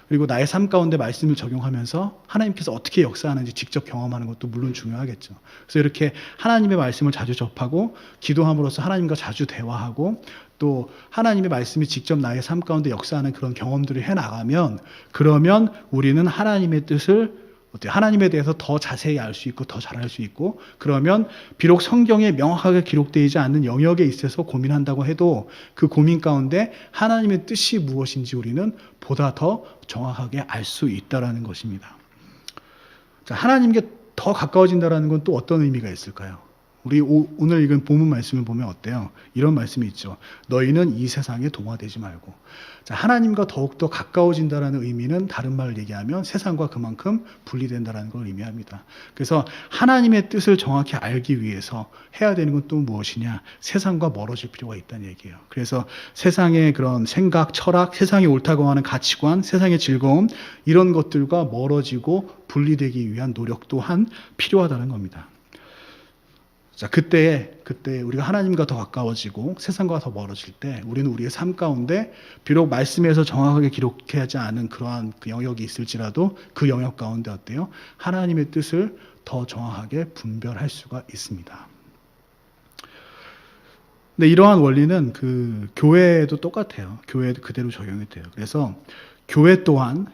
그리고 나의 삶 가운데 말씀을 적용하면서 하나님께서 어떻게 역사하는지 직접 경험하는 것도 물론 중요하겠죠. 그래서 이렇게 하나님의 말씀을 자주 접하고 기도함으로써 하나님과 자주 대화하고 또 하나님의 말씀이 직접 나의 삶 가운데 역사하는 그런 경험들을 해나가면 그러면 우리는 하나님의 뜻을 하나님에 대해서 더 자세히 알 수 있고 더 잘할 수 있고 그러면 비록 성경에 명확하게 기록되지 않는 영역에 있어서 고민한다고 해도 그 고민 가운데 하나님의 뜻이 무엇인지 우리는 보다 더 정확하게 알 수 있다는 것입니다. 자, 하나님께 더 가까워진다는 건 또 어떤 의미가 있을까요? 우리 오늘 읽은 본문 말씀을 보면 어때요? 이런 말씀이 있죠. 너희는 이 세상에 동화되지 말고. 자, 하나님과 더욱더 가까워진다라는 의미는 다른 말을 얘기하면 세상과 그만큼 분리된다라는 걸 의미합니다. 그래서 하나님의 뜻을 정확히 알기 위해서 해야 되는 건 또 무엇이냐? 세상과 멀어질 필요가 있다는 얘기예요. 그래서 세상의 그런 생각, 철학, 세상이 옳다고 하는 가치관, 세상의 즐거움 이런 것들과 멀어지고 분리되기 위한 노력 또한 필요하다는 겁니다. 자, 그때 우리가 하나님과 더 가까워지고 세상과 더 멀어질 때 우리는 우리의 삶 가운데 비록 말씀에서 정확하게 기록하지 않은 그러한 그 영역이 있을지라도 그 영역 가운데 어때요? 하나님의 뜻을 더 정확하게 분별할 수가 있습니다. 근데 이러한 원리는 그 교회에도 똑같아요. 교회에도 그대로 적용이 돼요. 그래서 교회 또한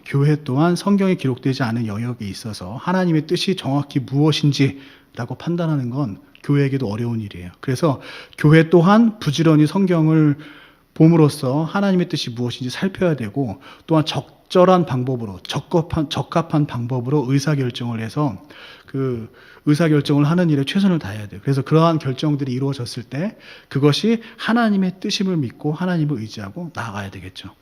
성경에 기록되지 않은 영역에 있어서 하나님의 뜻이 정확히 무엇인지라고 판단하는 건 교회에게도 어려운 일이에요. 그래서 교회 또한 부지런히 성경을 봄으로써 하나님의 뜻이 무엇인지 살펴야 되고 또한 적절한 방법으로 적합한 방법으로 의사결정을 해서 그 의사결정을 하는 일에 최선을 다해야 돼요. 그래서 그러한 결정들이 이루어졌을 때 그것이 하나님의 뜻임을 믿고 하나님을 의지하고 나아가야 되겠죠.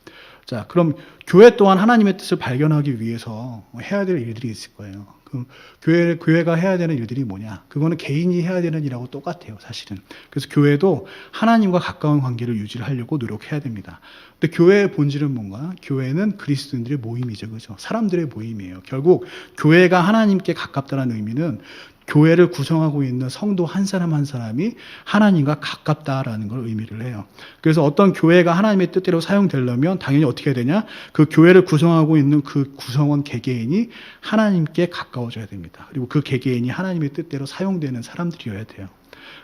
자, 그럼 교회 또한 하나님의 뜻을 발견하기 위해서 해야 될 일들이 있을 거예요. 그럼 교회가 해야 되는 일들이 뭐냐? 그거는 개인이 해야 되는 일하고 똑같아요, 사실은. 그래서 교회도 하나님과 가까운 관계를 유지하려고 노력해야 됩니다. 근데 교회의 본질은 뭔가? 교회는 그리스도인들의 모임이죠, 그죠? 사람들의 모임이에요. 결국 교회가 하나님께 가깝다는 의미는 교회를 구성하고 있는 성도 한 사람 한 사람이 하나님과 가깝다라는 걸 의미를 해요. 그래서 어떤 교회가 하나님의 뜻대로 사용되려면 당연히 어떻게 해야 되냐? 그 교회를 구성하고 있는 그 구성원 개개인이 하나님께 가까워져야 됩니다. 그리고 그 개개인이 하나님의 뜻대로 사용되는 사람들이어야 돼요.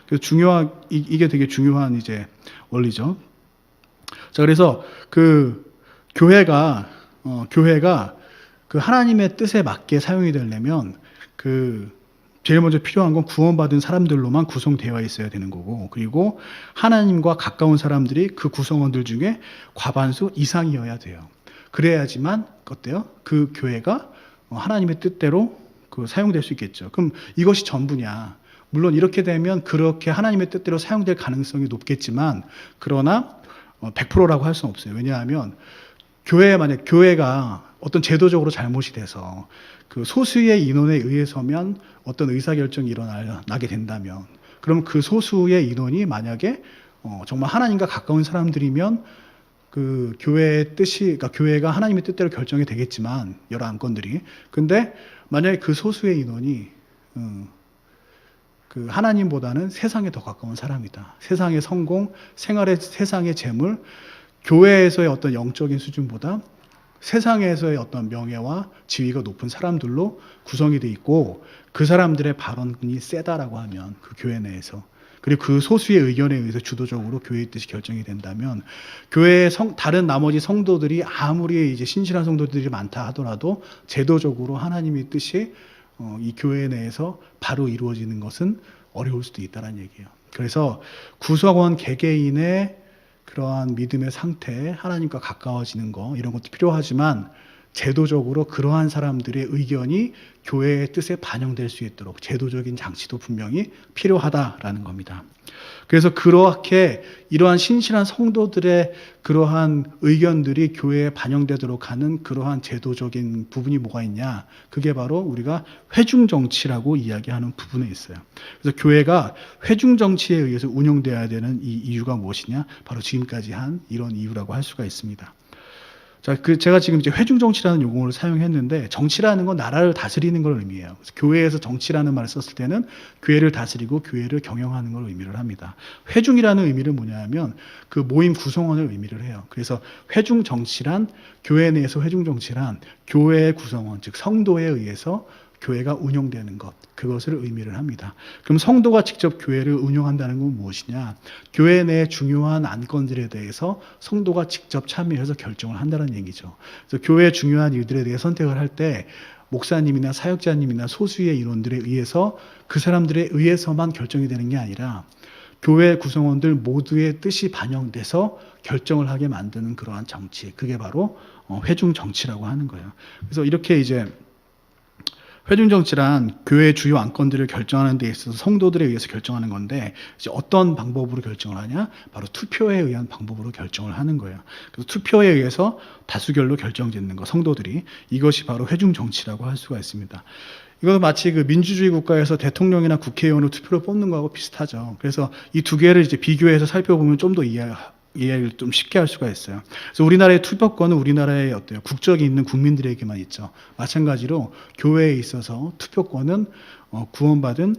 그래서 이게 되게 중요한 이제 원리죠. 자, 그래서 그 교회가 그 하나님의 뜻에 맞게 사용이 되려면 제일 먼저 필요한 건 구원받은 사람들로만 구성되어 있어야 되는 거고, 그리고 하나님과 가까운 사람들이 그 구성원들 중에 과반수 이상이어야 돼요. 그래야지만 어때요? 그 교회가 하나님의 뜻대로 사용될 수 있겠죠. 그럼 이것이 전부냐? 물론 이렇게 되면 그렇게 하나님의 뜻대로 사용될 가능성이 높겠지만, 그러나 100%라고 할 수는 없어요. 왜냐하면 만약 교회가 어떤 제도적으로 잘못이 돼서 그 소수의 인원에 의해서만 어떤 의사결정이 일어나게 된다면, 그럼 그 소수의 인원이 만약에 정말 하나님과 가까운 사람들이면 그 교회의 뜻이, 그러니까 교회가 하나님의 뜻대로 결정이 되겠지만 여러 안건들이, 근데 만약에 그 소수의 인원이 그 하나님보다는 세상에 더 가까운 사람이다. 세상의 성공, 세상의 재물, 교회에서의 어떤 영적인 수준보다 세상에서의 어떤 명예와 지위가 높은 사람들로 구성이 돼 있고, 그 사람들의 발언이 세다라고 하면 그 교회 내에서, 그리고 그 소수의 의견에 의해서 주도적으로 교회의 뜻이 결정이 된다면, 교회의 다른 나머지 성도들이 아무리 이제 신실한 성도들이 많다 하더라도 제도적으로 하나님의 뜻이 이 교회 내에서 바로 이루어지는 것은 어려울 수도 있다는 얘기예요. 그래서 구성원 개개인의 그러한 믿음의 상태, 하나님과 가까워지는 거, 이런 것도 필요하지만 제도적으로 그러한 사람들의 의견이 교회의 뜻에 반영될 수 있도록 제도적인 장치도 분명히 필요하다라는 겁니다. 그래서 그렇게 이러한 신실한 성도들의 그러한 의견들이 교회에 반영되도록 하는 그러한 제도적인 부분이 뭐가 있냐? 그게 바로 우리가 회중정치라고 이야기하는 부분에 있어요. 그래서 교회가 회중정치에 의해서 운영되어야 되는 이 이유가 무엇이냐? 바로 지금까지 한 이런 이유라고 할 수가 있습니다. 자, 제가 지금 이제 회중정치라는 용어를 사용했는데, 정치라는 건 나라를 다스리는 걸 의미해요. 그래서 교회에서 정치라는 말을 썼을 때는 교회를 다스리고 교회를 경영하는 걸 의미를 합니다. 회중이라는 의미는 뭐냐면 그 모임 구성원을 의미를 해요. 그래서 회중정치란, 교회 내에서 회중정치란 교회의 구성원, 즉 성도에 의해서 교회가 운영되는 것, 그것을 의미를 합니다. 그럼 성도가 직접 교회를 운영한다는 건 무엇이냐? 교회 내 중요한 안건들에 대해서 성도가 직접 참여해서 결정을 한다는 얘기죠. 그래서 교회의 중요한 일들에 대해 선택을 할 때 목사님이나 사역자님이나 소수의 인원들에 의해서, 그 사람들에 의해서만 결정이 되는 게 아니라 교회 구성원들 모두의 뜻이 반영돼서 결정을 하게 만드는 그러한 정치, 그게 바로 회중 정치라고 하는 거예요. 그래서 이렇게 이제 회중 정치란 교회 주요 안건들을 결정하는 데 있어서 성도들에 의해서 결정하는 건데 이제 어떤 방법으로 결정을 하냐? 바로 투표에 의한 방법으로 결정을 하는 거예요. 그래서 투표에 의해서 다수결로 결정짓는 거, 성도들이. 이것이 바로 회중 정치라고 할 수가 있습니다. 이것은 마치 그 민주주의 국가에서 대통령이나 국회의원을 투표로 뽑는 거하고 비슷하죠. 그래서 이 두 개를 이제 비교해서 살펴보면 좀 더 이해를 좀 쉽게 할 수가 있어요. 그래서 우리나라의 투표권은 우리나라의 어때요? 국적이 있는 국민들에게만 있죠. 마찬가지로 교회에 있어서 투표권은 구원받은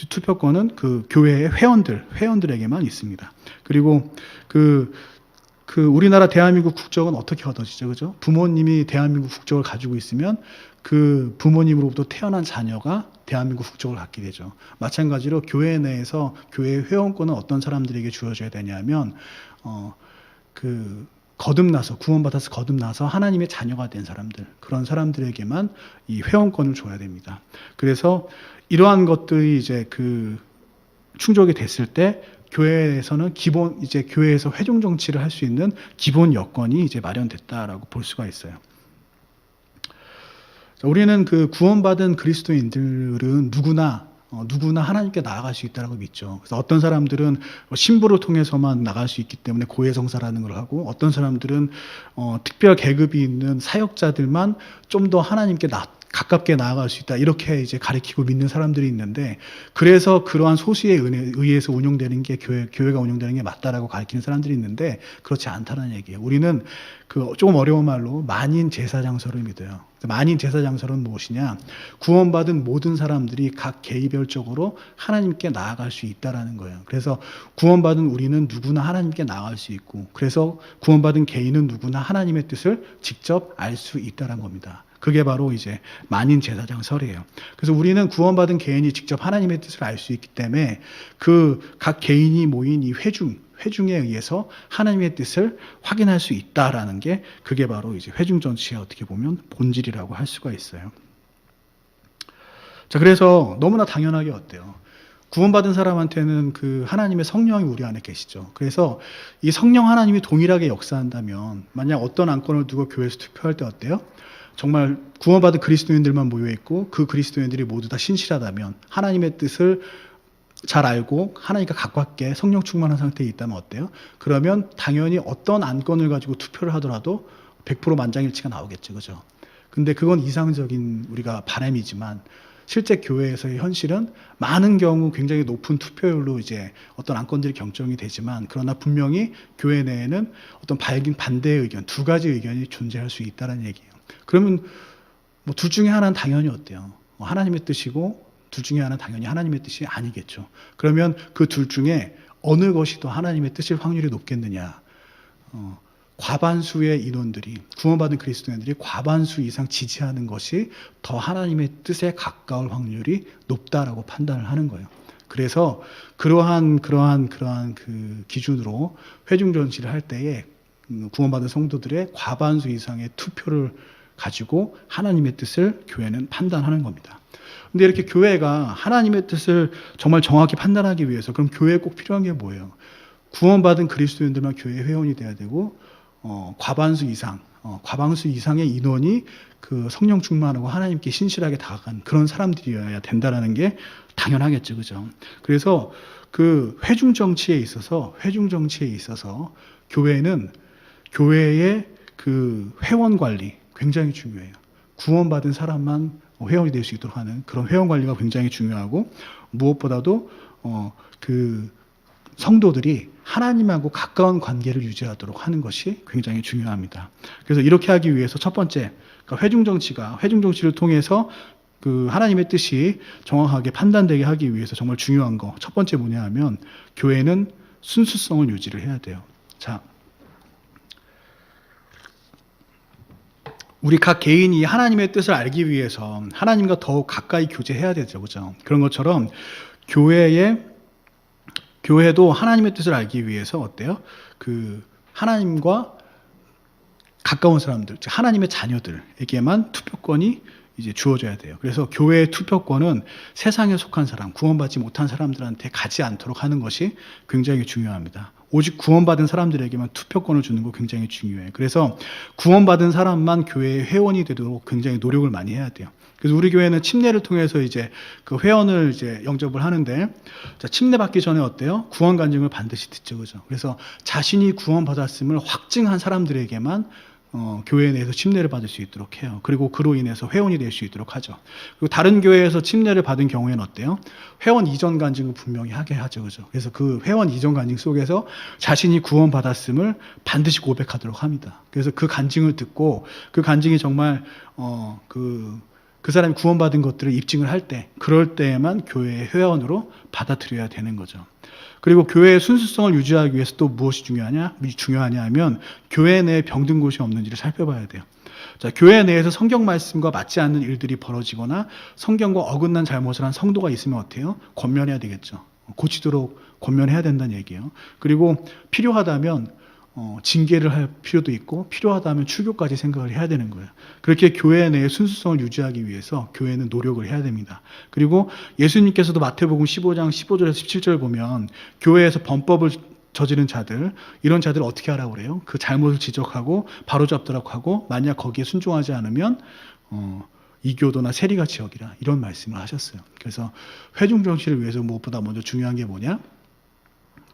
투표권은 그 교회의 회원들에게만 있습니다. 그리고 그 우리나라 대한민국 국적은 어떻게 얻어지죠? 그죠? 부모님이 대한민국 국적을 가지고 있으면 그 부모님으로부터 태어난 자녀가 대한민국 국적을 갖게 되죠. 마찬가지로 교회 내에서 교회 회원권은 어떤 사람들에게 주어져야 되냐면 거듭나서 구원받아서 거듭나서 하나님의 자녀가 된 사람들, 그런 사람들에게만 이 회원권을 줘야 됩니다. 그래서 이러한 것들이 이제 충족이 됐을 때 교회에서는 이제 교회에서 회중 정치를 할 수 있는 기본 여건이 이제 마련됐다라고 볼 수가 있어요. 우리는 구원받은 그리스도인들은 누구나 하나님께 나아갈 수 있다고 믿죠. 그래서 어떤 사람들은 신부를 통해서만 나갈 수 있기 때문에 고해성사라는 걸 하고, 어떤 사람들은 특별 계급이 있는 사역자들만 좀 더 하나님께 가깝게 나아갈 수 있다, 이렇게 이제 가리키고 믿는 사람들이 있는데, 그래서 그러한 소수에 의해서 운영되는 게 교회가 운영되는 게 맞다라고 가리키는 사람들이 있는데, 그렇지 않다는 얘기예요. 우리는 조금 어려운 말로 만인 제사장서를 믿어요. 만인 제사장서는 무엇이냐? 구원받은 모든 사람들이 각 개인별적으로 하나님께 나아갈 수 있다라는 거예요. 그래서 구원받은 우리는 누구나 하나님께 나아갈 수 있고, 그래서 구원받은 개인은 누구나 하나님의 뜻을 직접 알 수 있다라는 겁니다. 그게 바로 이제 만인 제사장설이에요. 그래서 우리는 구원받은 개인이 직접 하나님의 뜻을 알 수 있기 때문에 각 개인이 모인 이 회중에 의해서 하나님의 뜻을 확인할 수 있다라는 게, 그게 바로 이제 회중 정치의 어떻게 보면 본질이라고 할 수가 있어요. 자, 그래서 너무나 당연하게 어때요? 구원받은 사람한테는 하나님의 성령이 우리 안에 계시죠. 그래서 이 성령 하나님이 동일하게 역사한다면, 만약 어떤 안건을 두고 교회에서 투표할 때 어때요? 정말 구원받은 그리스도인들만 모여있고 그 그리스도인들이 모두 다 신실하다면, 하나님의 뜻을 잘 알고 하나님과 가깝게 성령 충만한 상태에 있다면 어때요? 그러면 당연히 어떤 안건을 가지고 투표를 하더라도 100% 만장일치가 나오겠죠. 그죠? 근데 그건 이상적인 우리가 바람이지만, 실제 교회에서의 현실은 많은 경우 굉장히 높은 투표율로 이제 어떤 안건들이 결정이 되지만, 그러나 분명히 교회 내에는 어떤 반대의 의견, 두 가지 의견이 존재할 수 있다는 얘기예요. 그러면 둘 중에 하나는 당연히 어때요? 하나님의 뜻이고 둘 중에 하나는 당연히 하나님의 뜻이 아니겠죠. 그러면 그 둘 중에 어느 것이 더 하나님의 뜻일 확률이 높겠느냐? 과반수의 인원들이, 구원받은 그리스도인들이 과반수 이상 지지하는 것이 더 하나님의 뜻에 가까울 확률이 높다라고 판단을 하는 거예요. 그래서 그러한 기준으로 회중 정치를 할 때에 구원받은 성도들의 과반수 이상의 투표를 가지고 하나님의 뜻을 교회는 판단하는 겁니다. 근데 이렇게 교회가 하나님의 뜻을 정말 정확히 판단하기 위해서, 그럼 교회에 꼭 필요한 게 뭐예요? 구원받은 그리스도인들만 교회 회원이 돼야 되고, 과반수 이상의 인원이 성령 충만하고 하나님께 신실하게 다가간 그런 사람들이어야 된다라는 게 당연하겠죠. 그죠? 그래서 회중 정치에 있어서 교회는 교회의 회원 관리 굉장히 중요해요. 구원받은 사람만 회원이 될 수 있도록 하는 그런 회원 관리가 굉장히 중요하고, 무엇보다도 성도들이 하나님하고 가까운 관계를 유지하도록 하는 것이 굉장히 중요합니다. 그래서 이렇게 하기 위해서 첫 번째, 회중 정치를 통해서 하나님의 뜻이 정확하게 판단되게 하기 위해서 정말 중요한 거, 첫 번째 뭐냐 하면, 교회는 순수성을 유지를 해야 돼요. 자, 우리 각 개인이 하나님의 뜻을 알기 위해서 하나님과 더욱 가까이 교제해야 되죠. 그죠? 그런 것처럼 교회도 하나님의 뜻을 알기 위해서 어때요? 하나님과 가까운 사람들, 즉 하나님의 자녀들에게만 투표권이 이제 주어져야 돼요. 그래서 교회의 투표권은 세상에 속한 사람, 구원받지 못한 사람들한테 가지 않도록 하는 것이 굉장히 중요합니다. 오직 구원받은 사람들에게만 투표권을 주는 거 굉장히 중요해요. 그래서 구원받은 사람만 교회의 회원이 되도록 굉장히 노력을 많이 해야 돼요. 그래서 우리 교회는 침례를 통해서 이제 그 회원을 이제 영접을 하는데, 자, 침례 받기 전에 어때요? 구원 간증을 반드시 듣죠, 그죠? 그래서 자신이 구원받았음을 확증한 사람들에게만 교회 내에서 침례를 받을 수 있도록 해요. 그리고 그로 인해서 회원이 될 수 있도록 하죠. 그리고 다른 교회에서 침례를 받은 경우에는 어때요? 회원 이전 간증을 분명히 하게 하죠, 그죠? 그래서 그 회원 이전 간증 속에서 자신이 구원받았음을 반드시 고백하도록 합니다. 그래서 그 간증을 듣고 그 간증이 정말 그 사람이 구원받은 것들을 입증을 할 때, 그럴 때에만 교회의 회원으로 받아들여야 되는 거죠. 그리고 교회의 순수성을 유지하기 위해서 또 무엇이 중요하냐 하면 교회 내에 병든 곳이 없는지를 살펴봐야 돼요. 자, 교회 내에서 성경 말씀과 맞지 않는 일들이 벌어지거나 성경과 어긋난 잘못을 한 성도가 있으면 어때요? 권면해야 되겠죠. 고치도록 권면해야 된다는 얘기예요. 그리고 필요하다면 징계를 할 필요도 있고 필요하다면 출교까지 생각을 해야 되는 거예요. 그렇게 교회 내의 순수성을 유지하기 위해서 교회는 노력을 해야 됩니다. 그리고 예수님께서도 마태복음 15장 15절에서 17절 보면 교회에서 범법을 저지른 자들, 이런 자들 어떻게 하라고 그래요? 그 잘못을 지적하고 바로잡도록 하고 만약 거기에 순종하지 않으면 이교도나 세리같이 여기라, 이런 말씀을 하셨어요. 그래서 회중 정치를 위해서 무엇보다 먼저 중요한 게 뭐냐?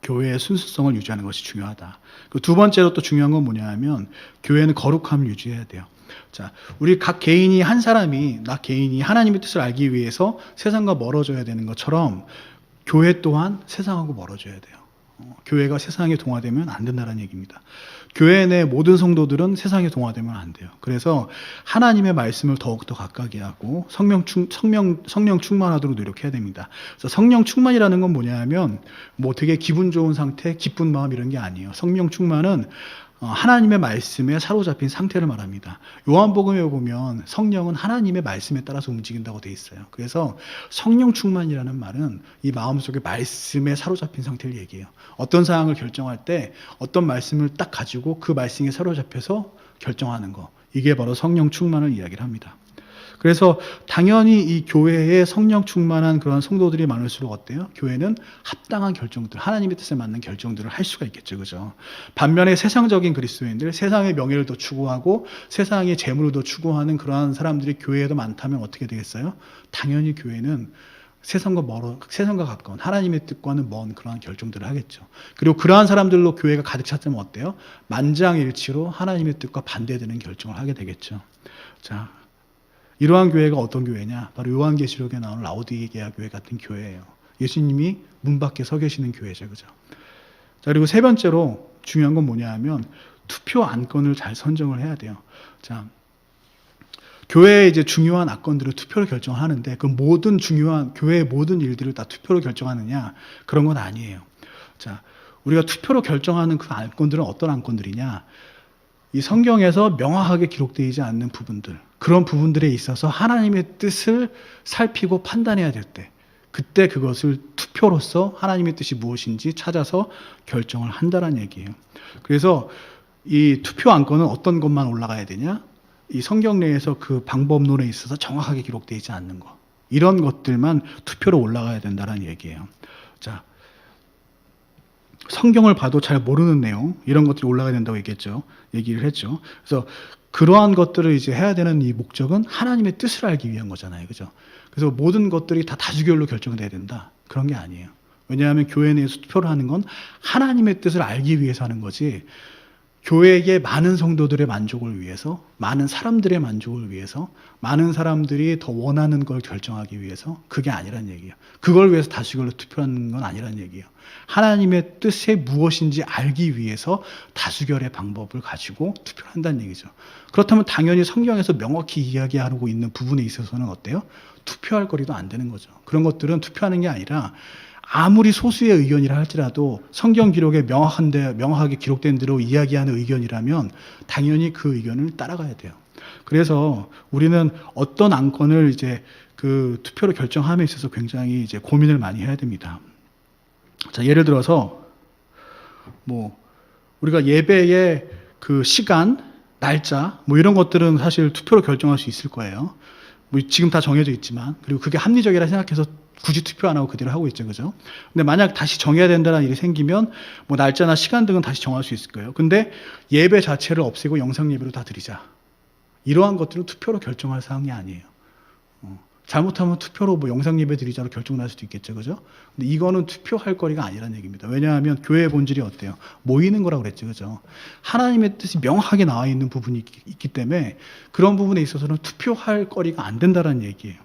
교회의 순수성을 유지하는 것이 중요하다. 두 번째로 또 중요한 건 뭐냐 하면 교회는 거룩함을 유지해야 돼요. 자, 우리 각 개인이 한 사람이 나 개인이 하나님의 뜻을 알기 위해서 세상과 멀어져야 되는 것처럼 교회 또한 세상하고 멀어져야 돼요. 교회가 세상에 동화되면 안 된다는 얘기입니다. 교회 내 모든 성도들은 세상에 동화되면 안 돼요. 그래서 하나님의 말씀을 더욱더 가까이 하고 성령 충만하도록 노력해야 됩니다. 그래서 성령 충만이라는 건 뭐냐 하면 뭐 되게 기분 좋은 상태, 기쁜 마음 이런 게 아니에요. 성령 충만은 하나님의 말씀에 사로잡힌 상태를 말합니다. 요한복음에 보면 성령은 하나님의 말씀에 따라서 움직인다고 돼 있어요. 그래서 성령 충만이라는 말은 이 마음속에 말씀에 사로잡힌 상태를 얘기해요. 어떤 사항을 결정할 때 어떤 말씀을 딱 가지고 그 말씀에 사로잡혀서 결정하는 거, 이게 바로 성령 충만을 이야기를 합니다. 그래서 당연히 이 교회에 성령 충만한 그런 성도들이 많을수록 어때요? 교회는 합당한 결정들, 하나님의 뜻에 맞는 결정들을 할 수가 있겠죠. 그죠? 반면에 세상적인 그리스도인들, 세상의 명예를 더 추구하고 세상의 재물을 더 추구하는 그러한 사람들이 교회에도 많다면 어떻게 되겠어요? 당연히 교회는 세상과 가까운 하나님의 뜻과는 먼 그러한 결정들을 하겠죠. 그리고 그러한 사람들로 교회가 가득 찼다면 어때요? 만장일치로 하나님의 뜻과 반대되는 결정을 하게 되겠죠. 자, 이러한 교회가 어떤 교회냐? 바로 요한계시록에 나오는 라오디게아 교회 같은 교회예요. 예수님이 문 밖에 서 계시는 교회죠. 그죠? 자, 그리고 세 번째로 중요한 건 뭐냐 하면 투표 안건을 잘 선정을 해야 돼요. 자, 교회의 이제 중요한 안건들을 투표로 결정하는데 그 모든 중요한 교회의 모든 일들을 다 투표로 결정하느냐? 그런 건 아니에요. 자, 우리가 투표로 결정하는 그 안건들은 어떤 안건들이냐? 이 성경에서 명확하게 기록되지 않는 부분들, 그런 부분들에 있어서 하나님의 뜻을 살피고 판단해야 될 때, 그때 그것을 투표로서 하나님의 뜻이 무엇인지 찾아서 결정을 한다는 얘기예요. 그래서 이 투표 안건은 어떤 것만 올라가야 되냐? 이 성경 내에서 그 방법론에 있어서 정확하게 기록되지 않는 것, 이런 것들만 투표로 올라가야 된다는 얘기예요. 자, 성경을 봐도 잘 모르는 내용, 이런 것들이 올라가야 된다고 얘기를 했죠. 그래서 그러한 것들을 이제 해야 되는 이 목적은 하나님의 뜻을 알기 위한 거잖아요. 그죠? 그래서 모든 것들이 다 다수결로 결정돼야 된다. 그런 게 아니에요. 왜냐하면 교회 내에서 투표를 하는 건 하나님의 뜻을 알기 위해서 하는 거지, 교회의 많은 성도들의 만족을 위해서, 많은 사람들의 만족을 위해서, 많은 사람들이 더 원하는 걸 결정하기 위해서, 그게 아니란 얘기예요. 그걸 위해서 다수결로 투표하는 건 아니란 얘기예요. 하나님의 뜻이 무엇인지 알기 위해서 다수결의 방법을 가지고 투표를 한다는 얘기죠. 그렇다면 당연히 성경에서 명확히 이야기하고 있는 부분에 있어서는 어때요? 투표할 거리도 안 되는 거죠. 그런 것들은 투표하는 게 아니라 아무리 소수의 의견이라 할지라도 성경 기록에 명확하게 기록된 대로 이야기하는 의견이라면 당연히 그 의견을 따라가야 돼요. 그래서 우리는 어떤 안건을 이제 그 투표로 결정함에 있어서 굉장히 이제 고민을 많이 해야 됩니다. 자, 예를 들어서 뭐 우리가 예배의 그 시간, 날짜 뭐 이런 것들은 사실 투표로 결정할 수 있을 거예요. 뭐 지금 다 정해져 있지만, 그리고 그게 합리적이라 생각해서 굳이 투표 안 하고 그대로 하고 있죠, 그죠? 근데 만약 다시 정해야 된다는 일이 생기면 뭐 날짜나 시간 등은 다시 정할 수 있을 거예요. 근데 예배 자체를 없애고 영상 예배로 다 드리자. 이러한 것들은 투표로 결정할 사항이 아니에요. 잘못하면 투표로 뭐 영상 예배 드리자로 결정날 수도 있겠죠, 그죠? 근데 이거는 투표할 거리가 아니라는 얘기입니다. 왜냐하면 교회의 본질이 어때요? 모이는 거라고 그랬죠, 그죠? 하나님의 뜻이 명확하게 나와 있는 부분이 있기 때문에 그런 부분에 있어서는 투표할 거리가 안 된다는 얘기예요.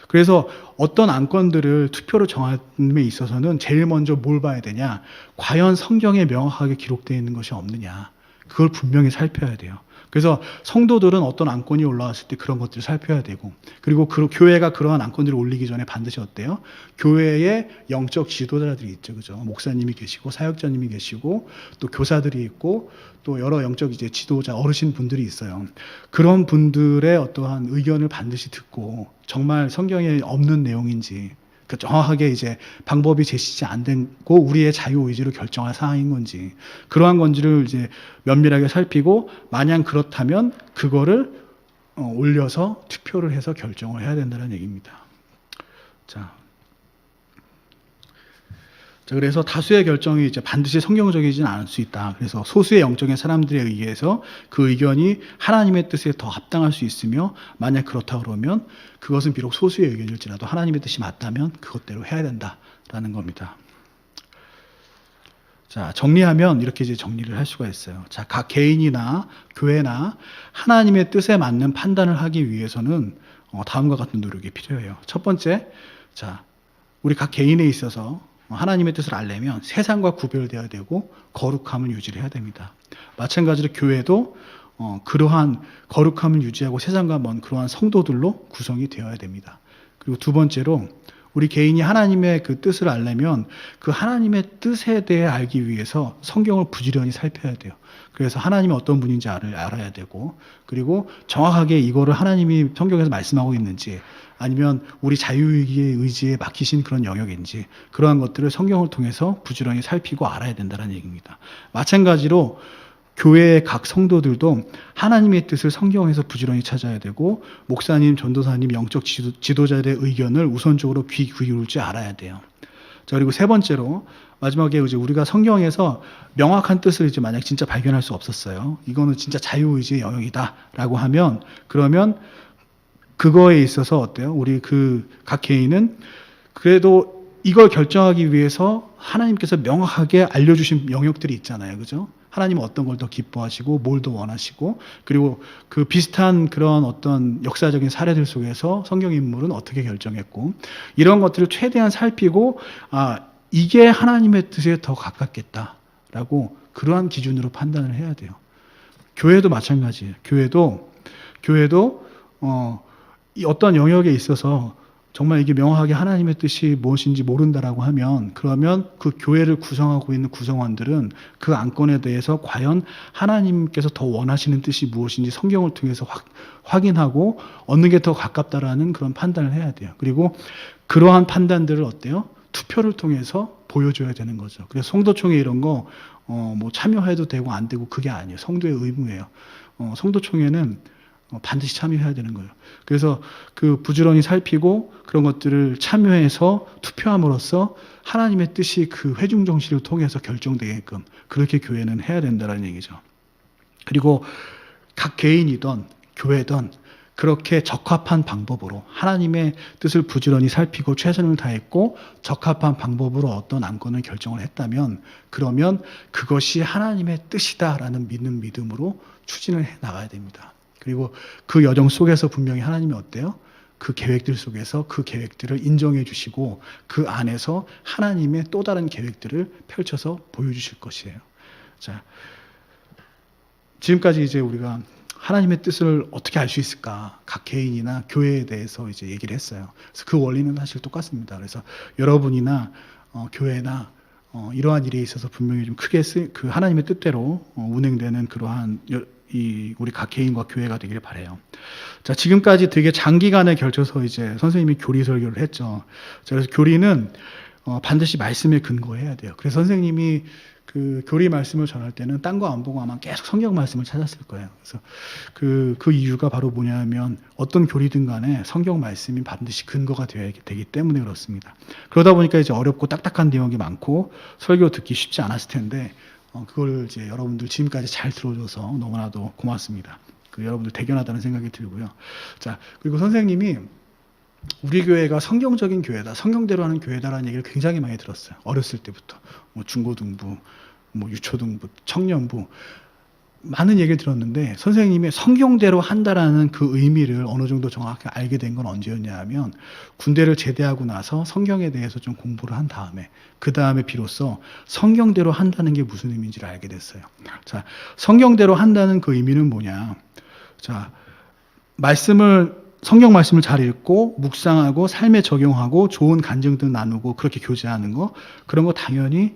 그래서 어떤 안건들을 투표로 정함에 있어서는 제일 먼저 뭘 봐야 되냐? 과연 성경에 명확하게 기록되어 있는 것이 없느냐? 그걸 분명히 살펴야 돼요. 그래서 성도들은 어떤 안건이 올라왔을 때 그런 것들을 살펴야 되고, 그리고 교회가 그러한 안건들을 올리기 전에 반드시 어때요? 교회의 영적 지도자들이 있죠, 그죠? 목사님이 계시고 사역자님이 계시고 또 교사들이 있고 또 여러 영적 이제 지도자 어르신 분들이 있어요. 그런 분들의 어떠한 의견을 반드시 듣고 정말 성경에 없는 내용인지, 그 정확하게 이제 방법이 제시지 안 되고 우리의 자유 의지로 결정할 사항인 건지, 그러한 건지를 이제 면밀하게 살피고, 만약 그렇다면 그거를 올려서 투표를 해서 결정을 해야 된다는 얘기입니다. 자, 그래서 다수의 결정이 이제 반드시 성경적이지는 않을 수 있다. 그래서 소수의 영적인 사람들에 의해서 그 의견이 하나님의 뜻에 더 합당할 수 있으며, 만약 그렇다 그러면 그것은 비록 소수의 의견일지라도 하나님의 뜻이 맞다면 그것대로 해야 된다라는 겁니다. 자, 정리하면 이렇게 이제 정리를 할 수가 있어요. 자, 각 개인이나 교회나 하나님의 뜻에 맞는 판단을 하기 위해서는 다음과 같은 노력이 필요해요. 첫 번째, 자, 우리 각 개인에 있어서 하나님의 뜻을 알려면 세상과 구별되어야 되고 거룩함을 유지를 해야 됩니다. 마찬가지로 교회도 그러한 거룩함을 유지하고 세상과 먼 그러한 성도들로 구성이 되어야 됩니다. 그리고 두 번째로 우리 개인이 하나님의 그 뜻을 알려면 그 하나님의 뜻에 대해 알기 위해서 성경을 부지런히 살펴야 돼요. 그래서 하나님이 어떤 분인지 알아야 되고, 그리고 정확하게 이거를 하나님이 성경에서 말씀하고 있는지, 아니면 우리 자유의지의 의지에 맡기신 그런 영역인지, 그러한 것들을 성경을 통해서 부지런히 살피고 알아야 된다는 얘기입니다. 마찬가지로 교회의 각 성도들도 하나님의 뜻을 성경에서 부지런히 찾아야 되고, 목사님, 전도사님, 영적 지도자들의 의견을 우선적으로 귀 기울일 줄 알아야 돼요. 자, 그리고 세 번째로 마지막에 이제 우리가 성경에서 명확한 뜻을 이제 만약 진짜 발견할 수 없었어요. 이거는 진짜 자유의지의 영역이다라고 하면, 그러면 그거에 있어서 어때요? 우리 그 각 개인은 그래도 이걸 결정하기 위해서 하나님께서 명확하게 알려주신 영역들이 있잖아요, 그죠? 하나님은 어떤 걸 더 기뻐하시고 뭘 더 원하시고, 그리고 그 비슷한 그런 어떤 역사적인 사례들 속에서 성경 인물은 어떻게 결정했고, 이런 것들을 최대한 살피고, 이게 하나님의 뜻에 더 가깝겠다라고 그러한 기준으로 판단을 해야 돼요. 교회도 마찬가지예요. 교회도 이 어떤 영역에 있어서 정말 이게 명확하게 하나님의 뜻이 무엇인지 모른다라고 하면, 그러면 그 교회를 구성하고 있는 구성원들은 그 안건에 대해서 과연 하나님께서 더 원하시는 뜻이 무엇인지 성경을 통해서 확인하고 어느 게 더 가깝다라는 그런 판단을 해야 돼요. 그리고 그러한 판단들을 어때요? 투표를 통해서 보여줘야 되는 거죠. 그래서 성도총회 이런 거 뭐 참여해도 되고 안 되고 그게 아니에요. 성도의 의무예요. 성도총회는 반드시 참여해야 되는 거예요. 그래서 그 부지런히 살피고 그런 것들을 참여해서 투표함으로써 하나님의 뜻이 그 회중 정신을 통해서 결정되게끔 그렇게 교회는 해야 된다는 얘기죠. 그리고 각 개인이든 교회든 그렇게 적합한 방법으로 하나님의 뜻을 부지런히 살피고 최선을 다했고 적합한 방법으로 어떤 안건을 결정을 했다면, 그러면 그것이 하나님의 뜻이다라는 믿음으로 추진을 해 나가야 됩니다. 그리고 그 여정 속에서 분명히 하나님이 어때요? 그 계획들 속에서 그 계획들을 인정해 주시고 그 안에서 하나님의 또 다른 계획들을 펼쳐서 보여주실 것이에요. 자, 지금까지 이제 우리가 하나님의 뜻을 어떻게 알 수 있을까? 각 개인이나 교회에 대해서 이제 얘기를 했어요. 그래서 그 원리는 사실 똑같습니다. 그래서 여러분이나 교회나 이러한 일에 있어서 분명히 좀 크게 그 하나님의 뜻대로 운행되는 그러한 우리 각 개인과 교회가 되기를 바라요. 자, 지금까지 되게 장기간에 걸쳐서 이제 선생님이 교리 설교를 했죠. 자, 그래서 교리는 반드시 말씀에 근거해야 돼요. 그래서 선생님이 그 교리 말씀을 전할 때는 딴 거 안 보고 아마 계속 성경 말씀을 찾았을 거예요. 그래서 그 이유가 바로 뭐냐면 어떤 교리든 간에 성경 말씀이 반드시 근거가 되어야 되기 때문에 그렇습니다. 그러다 보니까 이제 어렵고 딱딱한 내용이 많고 설교 듣기 쉽지 않았을 텐데 그걸 이제 여러분들 지금까지 잘 들어줘서 너무나도 고맙습니다. 그 여러분들 대견하다는 생각이 들고요. 자, 그리고 선생님이 우리 교회가 성경적인 교회다, 성경대로 하는 교회다라는 얘기를 굉장히 많이 들었어요. 어렸을 때부터 뭐 중고등부, 뭐 유초등부, 청년부 많은 얘기를 들었는데 선생님이 성경대로 한다라는 그 의미를 어느 정도 정확히 알게 된 건 언제였냐 하면 군대를 제대하고 나서 성경에 대해서 좀 공부를 한 다음에 그 다음에 비로소 성경대로 한다는 게 무슨 의미인지를 알게 됐어요. 자, 성경대로 한다는 그 의미는 뭐냐? 자, 성경 말씀을 잘 읽고 묵상하고 삶에 적용하고 좋은 간증들 나누고 그렇게 교제하는 거 그런 거 당연히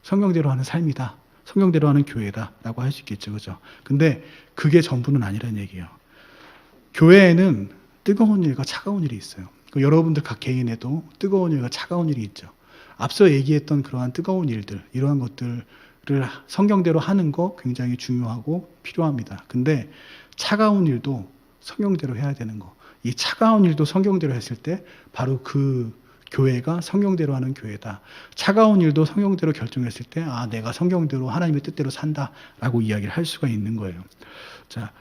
성경대로 하는 삶이다. 성경대로 하는 교회다라고 할 수 있겠죠. 그죠? 근데 그게 전부는 아니라는 얘기예요. 교회에는 뜨거운 일과 차가운 일이 있어요. 여러분들 각 개인에도 뜨거운 일과 차가운 일이 있죠. 앞서 얘기했던 그러한 뜨거운 일들, 이러한 것들을 성경대로 하는 거 굉장히 중요하고 필요합니다. 근데 차가운 일도 성경대로 해야 되는 거. 이 차가운 일도 성경대로 했을 때 바로 그 교회가 성경대로 하는 교회다. 차가운 일도 성경대로 결정했을 때 내가 성경대로 하나님의 뜻대로 산다라고 이야기를 할 수가 있는 거예요. 자,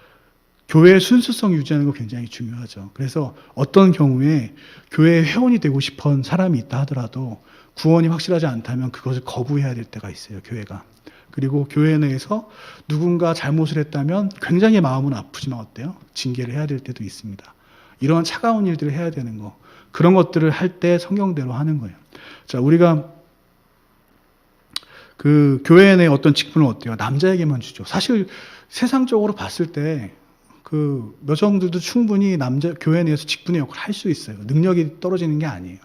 교회의 순수성 유지하는 거 굉장히 중요하죠. 그래서 어떤 경우에 교회의 회원이 되고 싶은 사람이 있다 하더라도 구원이 확실하지 않다면 그것을 거부해야 될 때가 있어요. 교회가. 그리고 교회 내에서 누군가 잘못을 했다면 굉장히 마음은 아프지만 어때요? 징계를 해야 될 때도 있습니다. 이런 차가운 일들을 해야 되는 거. 그런 것들을 할 때 성경대로 하는 거예요. 자, 우리가 그 교회 내 어떤 직분을 어때요? 남자에게만 주죠. 사실 세상적으로 봤을 때 그 여성들도 충분히 교회 내에서 직분의 역할을 할 수 있어요. 능력이 떨어지는 게 아니에요.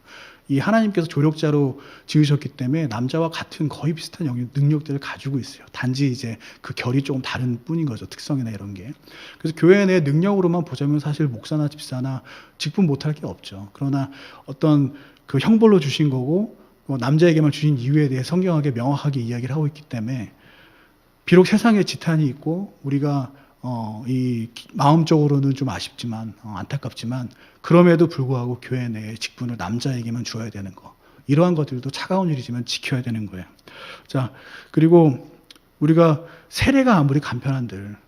이 하나님께서 조력자로 지으셨기 때문에 남자와 같은 거의 비슷한 능력들을 가지고 있어요. 단지 이제 그 결이 조금 다른 뿐인 거죠. 특성이나 이런 게. 그래서 교회 내 능력으로만 보자면 사실 목사나 집사나 직분 못할 게 없죠. 그러나 어떤 그 형벌로 주신 거고 남자에게만 주신 이유에 대해 성경하게 명확하게 이야기를 하고 있기 때문에 비록 세상에 지탄이 있고 우리가 이 마음적으로는 좀 아쉽지만 안타깝지만 그럼에도 불구하고 교회 내의 직분을 남자에게만 주어야 되는 거 이러한 것들도 차가운 일이지만 지켜야 되는 거예요. 자, 그리고 우리가 세례가 아무리 간편한들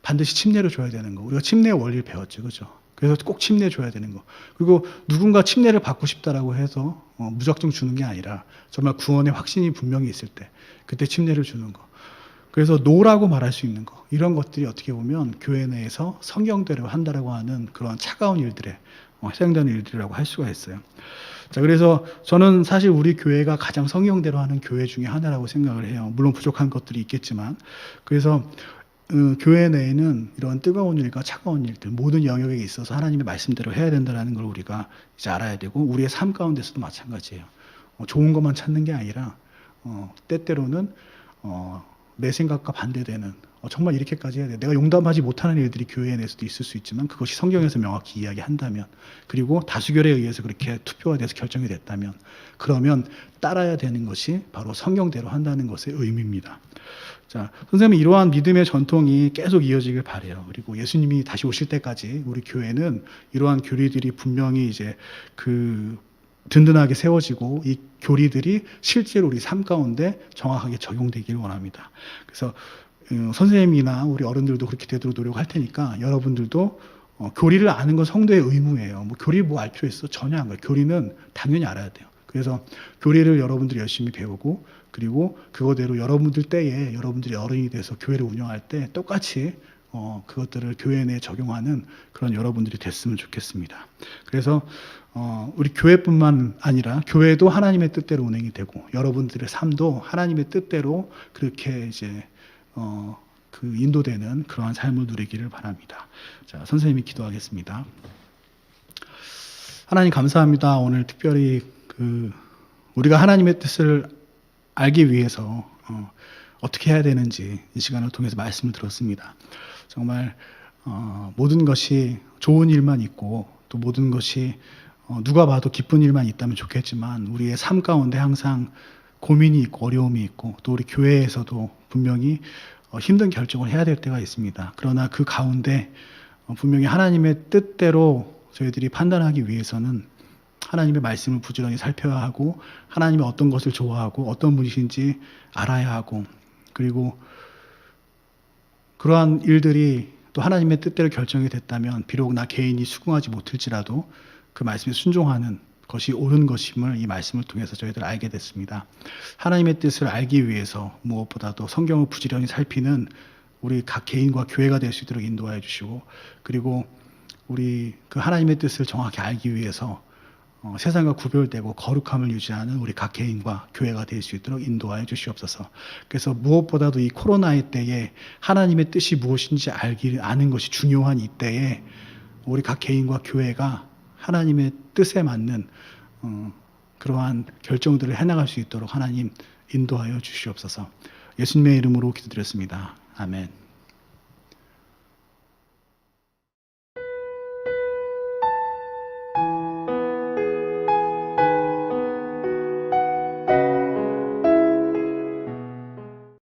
반드시 침례를 줘야 되는 거. 우리가 침례의 원리를 배웠죠, 그죠? 그래서 꼭 침례 줘야 되는 거. 그리고 누군가 침례를 받고 싶다라고 해서 무작정 주는 게 아니라 정말 구원의 확신이 분명히 있을 때 그때 침례를 주는 거. 그래서 노라고 말할 수 있는 거. 이런 것들이 어떻게 보면 교회 내에서 성경대로 한다라고 하는 그런 차가운 일들에 해당되는 일들이라고 할 수가 있어요. 자, 그래서 저는 사실 우리 교회가 가장 성경대로 하는 교회 중에 하나라고 생각을 해요. 물론 부족한 것들이 있겠지만. 그래서 교회 내에는 이런 뜨거운 일과 차가운 일들 모든 영역에 있어서 하나님의 말씀대로 해야 된다는 걸 우리가 이제 알아야 되고 우리의 삶 가운데서도 마찬가지예요. 좋은 것만 찾는 게 아니라 때때로는 내 생각과 반대되는 정말 이렇게까지 해야 돼. 내가 용납하지 못하는 일들이 교회 내에서도 있을 수 있지만 그것이 성경에서 명확히 이야기한다면 그리고 다수결에 의해서 그렇게 투표가 돼서 결정이 됐다면 그러면 따라야 되는 것이 바로 성경대로 한다는 것의 의미입니다. 자, 선생님은 이러한 믿음의 전통이 계속 이어지길 바라요. 그리고 예수님이 다시 오실 때까지 우리 교회는 이러한 교리들이 분명히 이제 든든하게 세워지고 이 교리들이 실제로 우리 삶 가운데 정확하게 적용되기를 원합니다. 그래서 선생님이나 우리 어른들도 그렇게 되도록 노력할 테니까 여러분들도 교리를 아는 건 성도의 의무예요. 뭐 교리 뭐 알 필요 있어? 전혀 안 가요. 교리는 당연히 알아야 돼요. 그래서 교리를 여러분들이 열심히 배우고 그리고 그거대로 여러분들 때에 여러분들이 어른이 돼서 교회를 운영할 때 똑같이 그것들을 교회 내에 적용하는 그런 여러분들이 됐으면 좋겠습니다. 그래서 우리 교회뿐만 아니라 교회도 하나님의 뜻대로 운행이 되고 여러분들의 삶도 하나님의 뜻대로 그렇게 이제 인도되는 그러한 삶을 누리기를 바랍니다. 자, 선생님이 기도하겠습니다. 하나님 감사합니다. 오늘 특별히 우리가 하나님의 뜻을 알기 위해서 어떻게 해야 되는지 이 시간을 통해서 말씀을 들었습니다. 정말 모든 것이 좋은 일만 있고 또 모든 것이 누가 봐도 기쁜 일만 있다면 좋겠지만 우리의 삶 가운데 항상 고민이 있고 어려움이 있고 또 우리 교회에서도 분명히 힘든 결정을 해야 될 때가 있습니다. 그러나 그 가운데 분명히 하나님의 뜻대로 저희들이 판단하기 위해서는 하나님의 말씀을 부지런히 살펴야 하고 하나님이 어떤 것을 좋아하고 어떤 분이신지 알아야 하고 그리고 그러한 일들이 또 하나님의 뜻대로 결정이 됐다면 비록 나 개인이 수긍하지 못할지라도 그 말씀에 순종하는 것이 옳은 것임을 이 말씀을 통해서 저희들 알게 됐습니다. 하나님의 뜻을 알기 위해서 무엇보다도 성경을 부지런히 살피는 우리 각 개인과 교회가 될 수 있도록 인도하여 주시고 그리고 우리 그 하나님의 뜻을 정확히 알기 위해서 세상과 구별되고 거룩함을 유지하는 우리 각 개인과 교회가 될 수 있도록 인도하여 주시옵소서. 그래서 무엇보다도 이 코로나의 때에 하나님의 뜻이 무엇인지 아는 것이 중요한 이 때에 우리 각 개인과 교회가 하나님의 뜻에 맞는 그러한 결정들을 해나갈 수 있도록 하나님 인도하여 주시옵소서. 예수님의 이름으로 기도드렸습니다. 아멘.